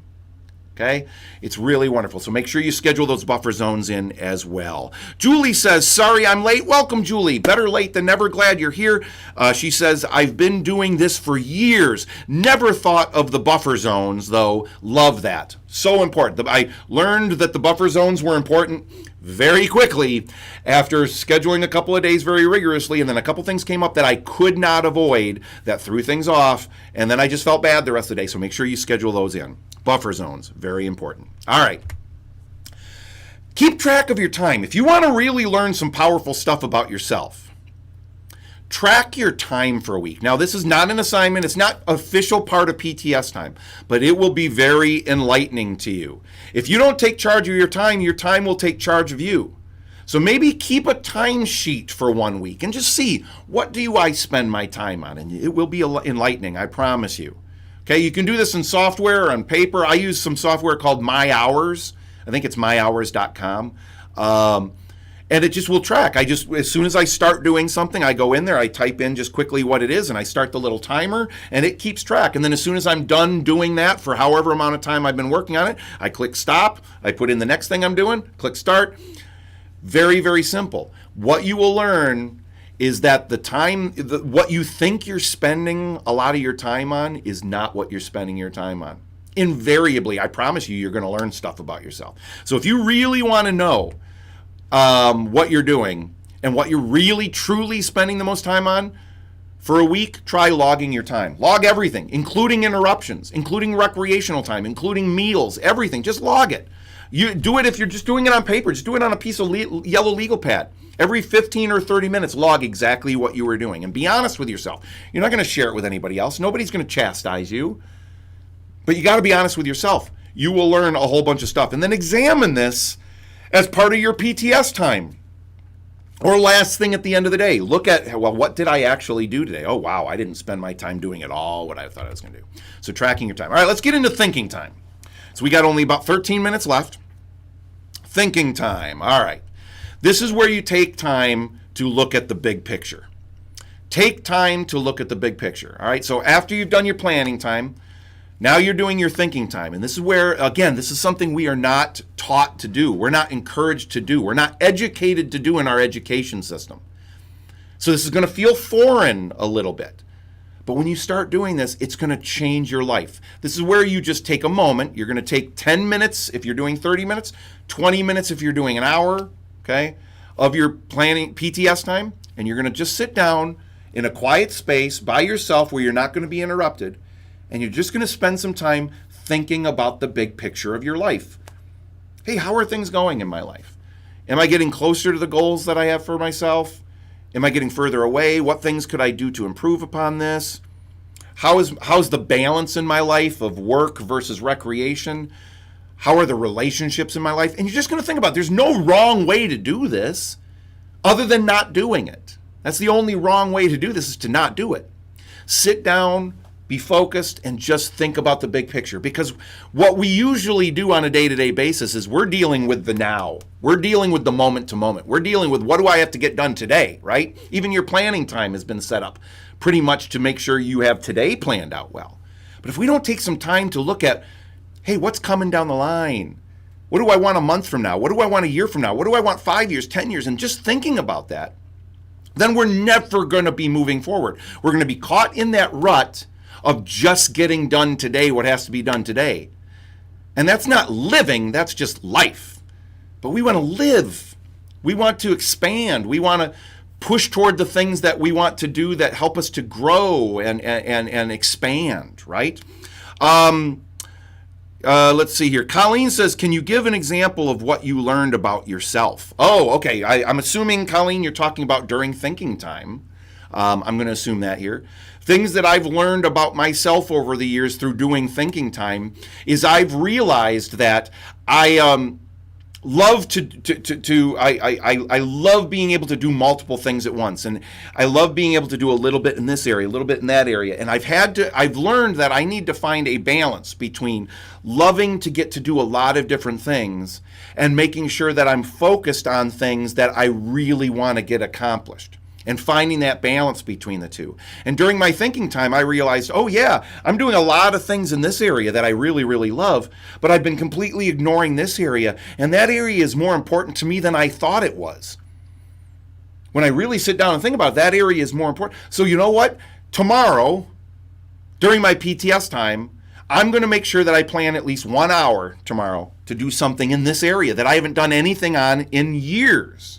Okay? It's really wonderful. So make sure you schedule those buffer zones in as well. Julie says, sorry I'm late. Welcome, Julie. Better late than never. Glad you're here. She says, I've been doing this for years. Never thought of the buffer zones, though. Love that. So important. I learned that the buffer zones were important very quickly after scheduling a couple of days very rigorously, and then a couple things came up that I could not avoid that threw things off, and then I just felt bad the rest of the day. So make sure you schedule those in. Buffer zones, very important. All right. Keep track of your time. If you want to really learn some powerful stuff about yourself, track your time for a week. Now, this is not an assignment. It's not official part of PTS time, but it will be very enlightening to you. If you don't take charge of your time will take charge of you. So maybe keep a timesheet for 1 week and just see, what do I spend my time on? And it will be enlightening, I promise you. Okay, you can do this in software or on paper. I use some software called My Hours. I think it's myhours.com. And it just will track. As soon as I start doing something, I go in there, I type in just quickly what it is, and I start the little timer, and it keeps track. And then as soon as I'm done doing that for however amount of time I've been working on it, I click stop, I put in the next thing I'm doing, click start. Very, very simple. What you will learn is that what you think you're spending a lot of your time on is not what you're spending your time on. Invariably, I promise you're going to learn stuff about yourself. So if you really want to know what you're doing and what you're really truly spending the most time on, for a week, try logging your time. Log everything, including interruptions, including recreational time, including meals, everything. Just log it. You do it if you're just doing it on paper. Just do it on a piece of yellow legal pad. Every 15 or 30 minutes, log exactly what you were doing. And be honest with yourself. You're not going to share it with anybody else. Nobody's going to chastise you. But you got to be honest with yourself. You will learn a whole bunch of stuff. And then examine this as part of your PTS time. Or last thing at the end of the day. Look at, well, what did I actually do today? Oh, wow, I didn't spend my time doing at all what I thought I was going to do. So tracking your time. All right, let's get into thinking time. So we got only about 13 minutes left. Thinking time. All right. This is where you take time to look at the big picture. Take time to look at the big picture. All right. So after you've done your planning time, now you're doing your thinking time. And this is where, again, this is something we are not taught to do. We're not encouraged to do. We're not educated to do in our education system. So this is going to feel foreign a little bit. But when you start doing this, it's going to change your life. This is where you just take a moment. You're going to take 10 minutes if you're doing 30 minutes, 20 minutes if you're doing an hour, okay, of your planning PTS time. And you're going to just sit down in a quiet space by yourself where you're not going to be interrupted. And you're just going to spend some time thinking about the big picture of your life. Hey, how are things going in my life? Am I getting closer to the goals that I have for myself? Am I getting further away? What things could I do to improve upon this? How's the balance in my life of work versus recreation? How are the relationships in my life? And you're just going to think about it. There's no wrong way to do this other than not doing it. That's the only wrong way to do this, is to not do it. Sit down, be focused, and just think about the big picture. Because what we usually do on a day-to-day basis is we're dealing with the now. We're dealing with the moment to moment. We're dealing with, what do I have to get done today, right? Even your planning time has been set up pretty much to make sure you have today planned out well. But if we don't take some time to look at, hey, what's coming down the line? What do I want a month from now? What do I want a year from now? What do I want 5 years, 10 years? And just thinking about that, then we're never going to be moving forward. We're going to be caught in that rut of just getting done today what has to be done today. And that's not living, that's just life. But we want to live. We want to expand. We want to push toward the things that we want to do that help us to grow and expand, right? Let's see here. Colleen says, can you give an example of what you learned about yourself? Oh, okay. I'm assuming, Colleen, you're talking about during thinking time. I'm going to assume that here. Things that I've learned about myself over the years through doing thinking time is I've realized that I love I love being able to do multiple things at once, and I love being able to do a little bit in this area, a little bit in that area, and I've learned that I need to find a balance between loving to get to do a lot of different things and making sure that I'm focused on things that I really want to get accomplished, and finding that balance between the two. And during my thinking time, I realized, oh yeah, I'm doing a lot of things in this area that I really, really love, but I've been completely ignoring this area, and that area is more important to me than I thought it was. When I really sit down and think about it, that area is more important. So you know what? Tomorrow, during my PTS time, I'm going to make sure that I plan at least 1 hour tomorrow to do something in this area that I haven't done anything on in years.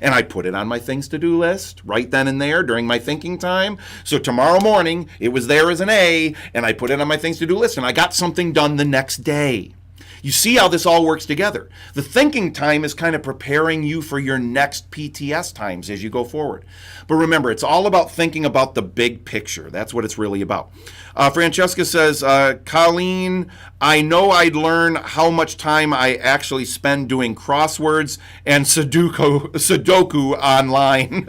And I put it on my things to do list right then and there during my thinking time. So tomorrow morning, it was there as an A, and I put it on my things to do list, and I got something done the next day. You see how this all works together. The thinking time is kind of preparing you for your next PTS times as you go forward. But remember, it's all about thinking about the big picture. That's what it's really about. Francesca says, Colleen, I know I'd learn how much time I actually spend doing crosswords and Sudoku online.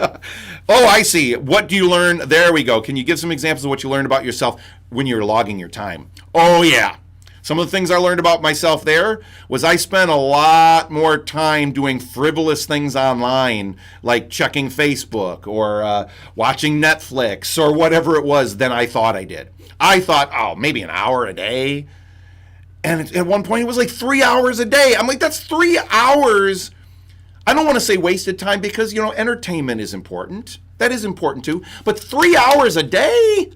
Oh, I see. What do you learn? There we go. Can you give some examples of what you learned about yourself when you're logging your time? Oh, yeah. Some of the things I learned about myself there was I spent a lot more time doing frivolous things online, like checking Facebook or watching Netflix or whatever it was, than I thought I did. I thought, oh, maybe an hour a day. And at one point it was like 3 hours a day. I'm like, that's 3 hours. I don't want to say wasted time because, entertainment is important. That is important too. But 3 hours a day?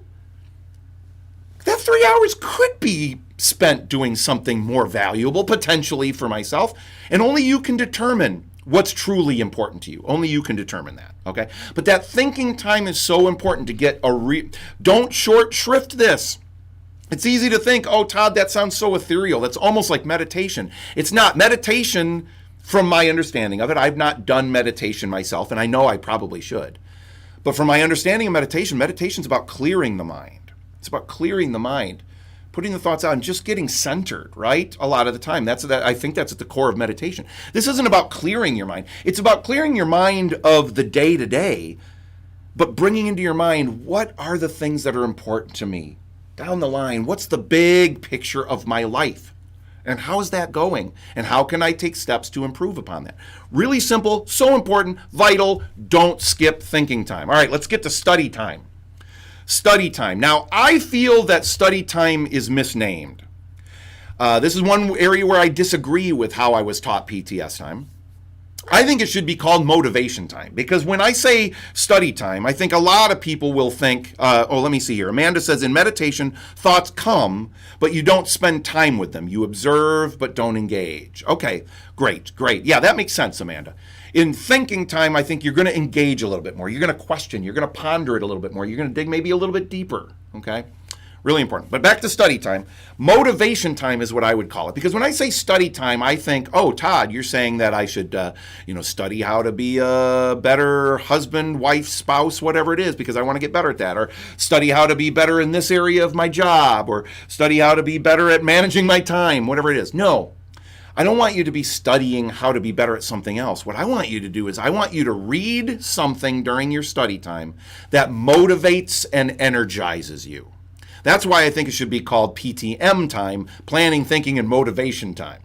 That 3 hours could be spent doing something more valuable, potentially, for myself. And only you can determine what's truly important to you. Only you can determine that, okay? But that thinking time is so important to get don't short shrift this. It's easy to think, oh, Todd, that sounds so ethereal. That's almost like meditation. It's not. Meditation, from my understanding of it, I've not done meditation myself, and I know I probably should. But from my understanding of meditation, meditation's about clearing the mind. It's about clearing the mind, putting the thoughts out and just getting centered, right? A lot of the time. I think that's at the core of meditation. This isn't about clearing your mind. It's about clearing your mind of the day-to-day, but bringing into your mind, what are the things that are important to me down the line? What's the big picture of my life? And how is that going? And how can I take steps to improve upon that? Really simple, so important, vital. Don't skip thinking time. All right, let's get to study time. Study time. Now, I feel that study time is misnamed. This is one area where I disagree with how I was taught PTS time. I think it should be called motivation time, because when I say study time, I think a lot of people will think, let me see here. Amanda says, in meditation, thoughts come, but you don't spend time with them. You observe, but don't engage. Okay, great. Yeah, that makes sense, Amanda. In thinking time, I think you're going to engage a little bit more. You're going to question. You're going to ponder it a little bit more. You're going to dig maybe a little bit deeper, okay? Really important. But back to study time. Motivation time is what I would call it. Because when I say study time, I think, oh, Todd, you're saying that I should, study how to be a better husband, wife, spouse, whatever it is, because I want to get better at that. Or study how to be better in this area of my job. Or study how to be better at managing my time, whatever it is. No. I don't want you to be studying how to be better at something else. What I want you to do is I want you to read something during your study time that motivates and energizes you. That's why I think it should be called PTM time, planning, thinking, and motivation time.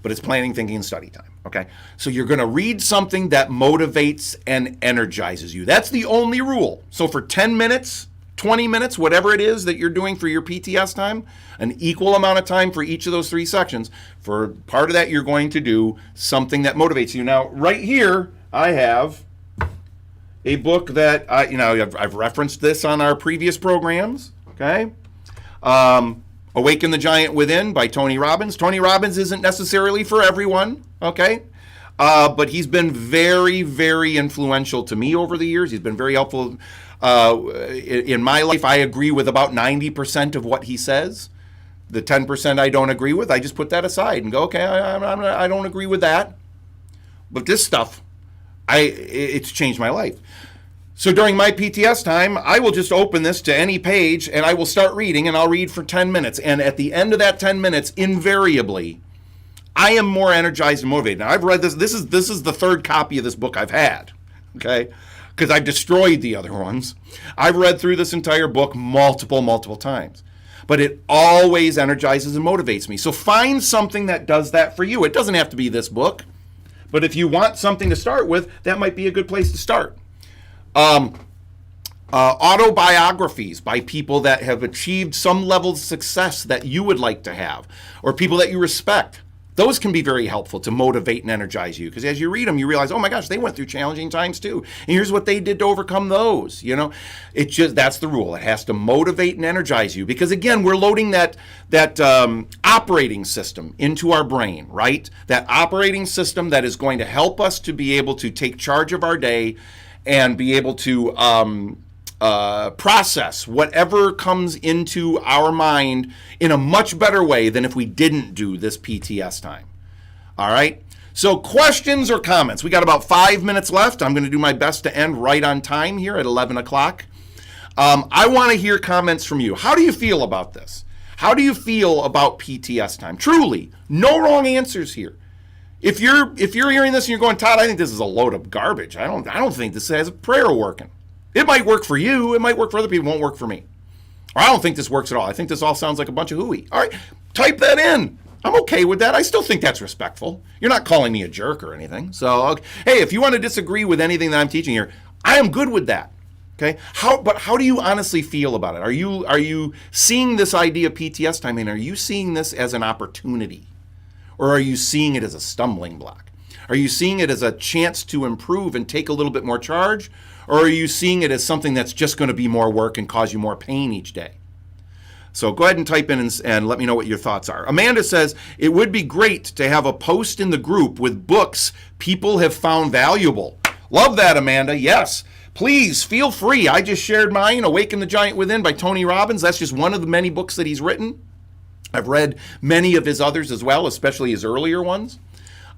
But it's planning, thinking, and study time, okay? So you're going to read something that motivates and energizes you. That's the only rule. So for 10 minutes, 20 minutes, whatever it is that you're doing for your PTS time, an equal amount of time for each of those three sections. For part of that, you're going to do something that motivates you. Now, right here, I have a book that I've referenced this on our previous programs. Okay, "Awaken the Giant Within" by Tony Robbins. Tony Robbins isn't necessarily for everyone. Okay, but he's been very, very influential to me over the years. He's been very helpful in my life. I agree with about 90% of what he says. The 10% I don't agree with, I just put that aside and go, okay, I don't agree with that. But this stuff, it's changed my life. So during my PTS time, I will just open this to any page and I will start reading, and I'll read for 10 minutes. And at the end of that 10 minutes, invariably, I am more energized and motivated. Now, I've read this. This is the third copy of this book I've had, okay? Because I destroyed the other ones. I've read through this entire book multiple times. But it always energizes and motivates me. So find something that does that for you. It doesn't have to be this book. But if you want something to start with, that might be a good place to start. Autobiographies by people that have achieved some level of success that you would like to have, or people that you respect. Those can be very helpful to motivate and energize you, because as you read them, you realize, oh my gosh, they went through challenging times too, and here's what they did to overcome those. That's the rule. It has to motivate and energize you, because again, we're loading that operating system into our brain, right? That operating system that is going to help us to be able to take charge of our day and be able to process whatever comes into our mind in a much better way than if we didn't do this PTS time. All right? So questions or comments? We got about 5 minutes left. I'm going to do my best to end right on time here at 11 o'clock. I want to hear comments from you. How do you feel about this? How do you feel about PTS time? Truly, no wrong answers here. If you're hearing this and you're going, Todd, I think this is a load of garbage. I don't think this has a prayer working. It might work for you. It might work for other people. It won't work for me. Or I don't think this works at all. I think this all sounds like a bunch of hooey. All right, type that in. I'm okay with that. I still think that's respectful. You're not calling me a jerk or anything. So, okay. Hey, if you want to disagree with anything that I'm teaching here, I am good with that. Okay. But how do you honestly feel about it? Are you seeing this idea of PTS time, and are you seeing this as an opportunity, or are you seeing it as a stumbling block? Are you seeing it as a chance to improve and take a little bit more charge? Or are you seeing it as something that's just going to be more work and cause you more pain each day? So go ahead and type in and let me know what your thoughts are. Amanda says, it would be great to have a post in the group with books people have found valuable. Love that, Amanda. Yes. Please feel free. I just shared mine, Awaken the Giant Within by Tony Robbins. That's just one of the many books that he's written. I've read many of his others as well, especially his earlier ones.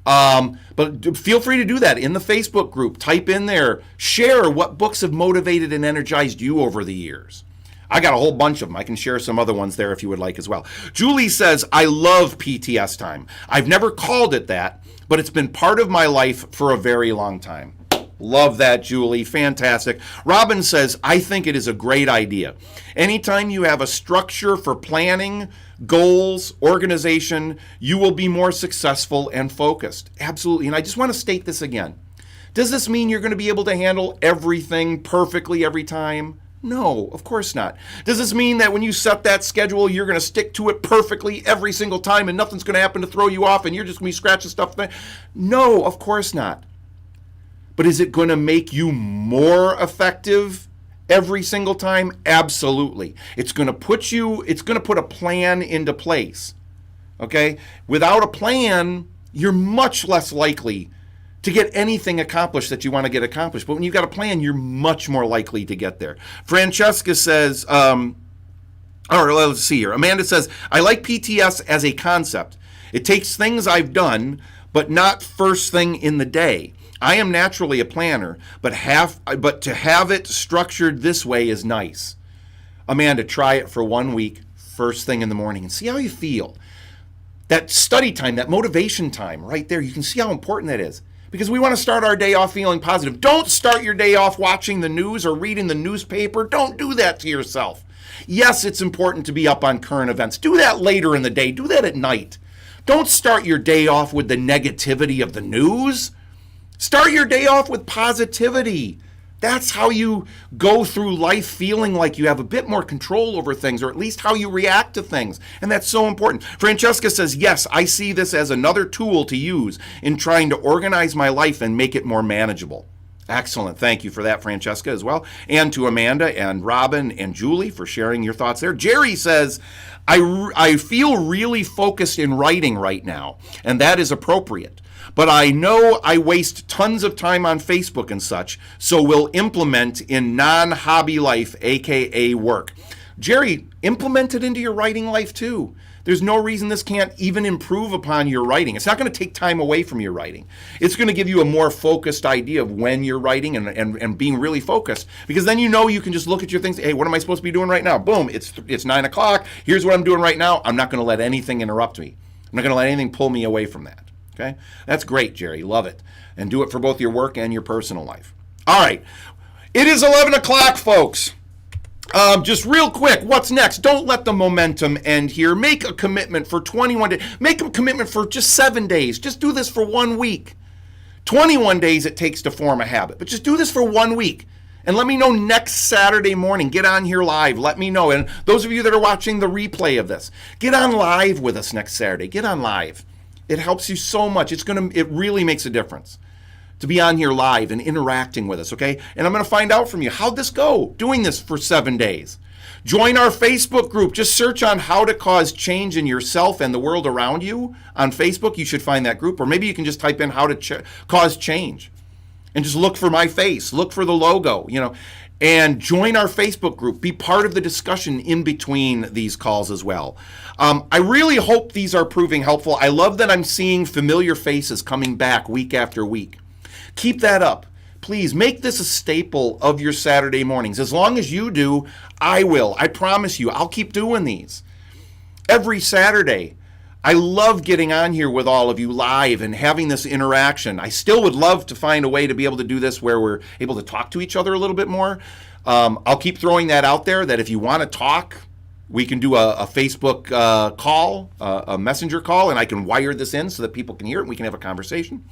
But feel free to do that in the Facebook group. Type in there, share what books have motivated and energized you over the years. I got a whole bunch of them. I can share some other ones there if you would like as well. Julie says, I love PTS time. I've never called it that, but it's been part of my life for a very long time. Love that, Julie. Fantastic. Robin says, I think it is a great idea. Anytime you have a structure for planning, goals, organization, you will be more successful and focused. Absolutely. And I just want to state this again. Does this mean you're going to be able to handle everything perfectly every time? No, of course not. Does this mean that when you set that schedule, you're going to stick to it perfectly every single time and nothing's going to happen to throw you off and you're just going to be scratching stuff? No, of course not. But is it going to make you more effective every single time? Absolutely. It's going to put a plan into place. Okay? Without a plan, you're much less likely to get anything accomplished that you want to get accomplished. But when you've got a plan, you're much more likely to get there. Francesca says, let's see here. Amanda says, I like PTS as a concept. It takes things I've done, but not first thing in the day. I am naturally a planner, but to have it structured this way is nice. Amanda, try it for 1 week, first thing in the morning, and see how you feel. That study time, that motivation time right there, you can see how important that is. Because we want to start our day off feeling positive. Don't start your day off watching the news or reading the newspaper. Don't do that to yourself. Yes, it's important to be up on current events. Do that later in the day. Do that at night. Don't start your day off with the negativity of the news. Start your day off with positivity. That's how you go through life feeling like you have a bit more control over things, or at least how you react to things. And that's so important. Francesca says, yes, I see this as another tool to use in trying to organize my life and make it more manageable. Excellent. Thank you for that, Francesca, as well. And to Amanda and Robin and Julie for sharing your thoughts there. Jerry says, I feel really focused in writing right now, and that is appropriate. But I know I waste tons of time on Facebook and such, so will implement in non-hobby life, aka work. Jerry, implement it into your writing life too. There's no reason this can't even improve upon your writing. It's not going to take time away from your writing. It's going to give you a more focused idea of when you're writing and being really focused. Because then you can just look at your things. Hey, what am I supposed to be doing right now? Boom, it's 9 o'clock. Here's what I'm doing right now. I'm not going to let anything interrupt me. I'm not going to let anything pull me away from that. Okay? That's great, Jerry. Love it. And do it for both your work and your personal life. All right. It is 11 o'clock, folks. Just real quick, what's next? Don't let the momentum end here. Make a commitment for 21 days. Make a commitment for just 7 days. Just do this for 1 week. 21 days it takes to form a habit. But just do this for 1 week. And let me know next Saturday morning. Get on here live. Let me know. And those of you that are watching the replay of this, get on live with us next Saturday. Get on live. It helps you so much. It really makes a difference to be on here live and interacting with us, okay? And I'm going to find out from you, how'd this go, doing this for 7 days? Join our Facebook group. Just search on how to cause change in yourself and the world around you on Facebook. You should find that group. Or maybe you can just type in how to cause change and just look for my face, look for the logo, and join our Facebook group. Be part of the discussion in between these calls as well. I really hope these are proving helpful. I love that I'm seeing familiar faces coming back week after week. Keep that up. Please make this a staple of your Saturday mornings. As long as you do, I will. I promise you, I'll keep doing these. Every Saturday, I love getting on here with all of you live and having this interaction. I still would love to find a way to be able to do this where we're able to talk to each other a little bit more. I'll keep throwing that out there, that if you want to talk, we can do a Facebook call, a messenger call, and I can wire this in so that people can hear it and we can have a conversation.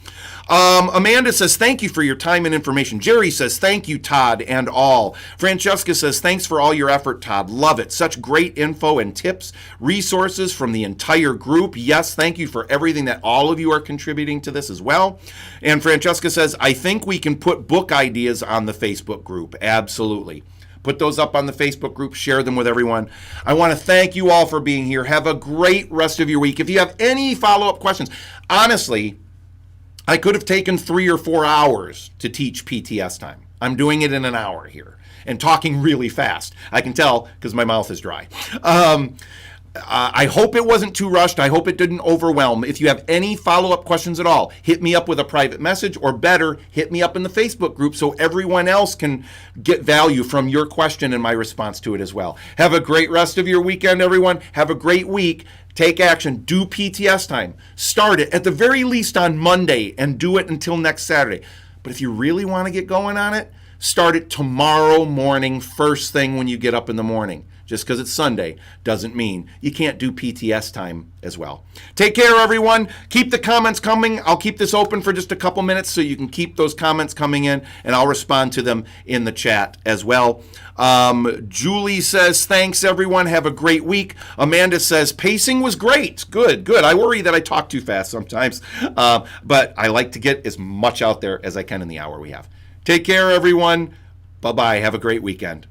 Amanda says, thank you for your time and information. Jerry says, thank you, Todd, and all. Francesca says, thanks for all your effort, Todd. Love it. Such great info and tips, resources from the entire group. Yes, thank you for everything that all of you are contributing to this as well. And Francesca says, I think we can put book ideas on the Facebook group. Absolutely. Put those up on the Facebook group. Share them with everyone. I want to thank you all for being here. Have a great rest of your week. If you have any follow-up questions, honestly, I could have taken 3 or 4 hours to teach PTS time. I'm doing it in an hour here and talking really fast. I can tell because my mouth is dry. I hope it wasn't too rushed. I hope it didn't overwhelm. If you have any follow-up questions at all, hit me up with a private message, or better, hit me up in the Facebook group so everyone else can get value from your question and my response to it as well. Have a great rest of your weekend, everyone. Have a great week. Take action. Do PTS time. Start it at the very least on Monday and do it until next Saturday. But if you really want to get going on it, start it tomorrow morning, first thing when you get up in the morning. Just because it's Sunday doesn't mean you can't do PTS time as well. Take care, everyone. Keep the comments coming. I'll keep this open for just a couple minutes so you can keep those comments coming in, and I'll respond to them in the chat as well. Julie says, thanks, everyone. Have a great week. Amanda says, pacing was great. Good. I worry that I talk too fast sometimes, but I like to get as much out there as I can in the hour we have. Take care, everyone. Bye-bye. Have a great weekend.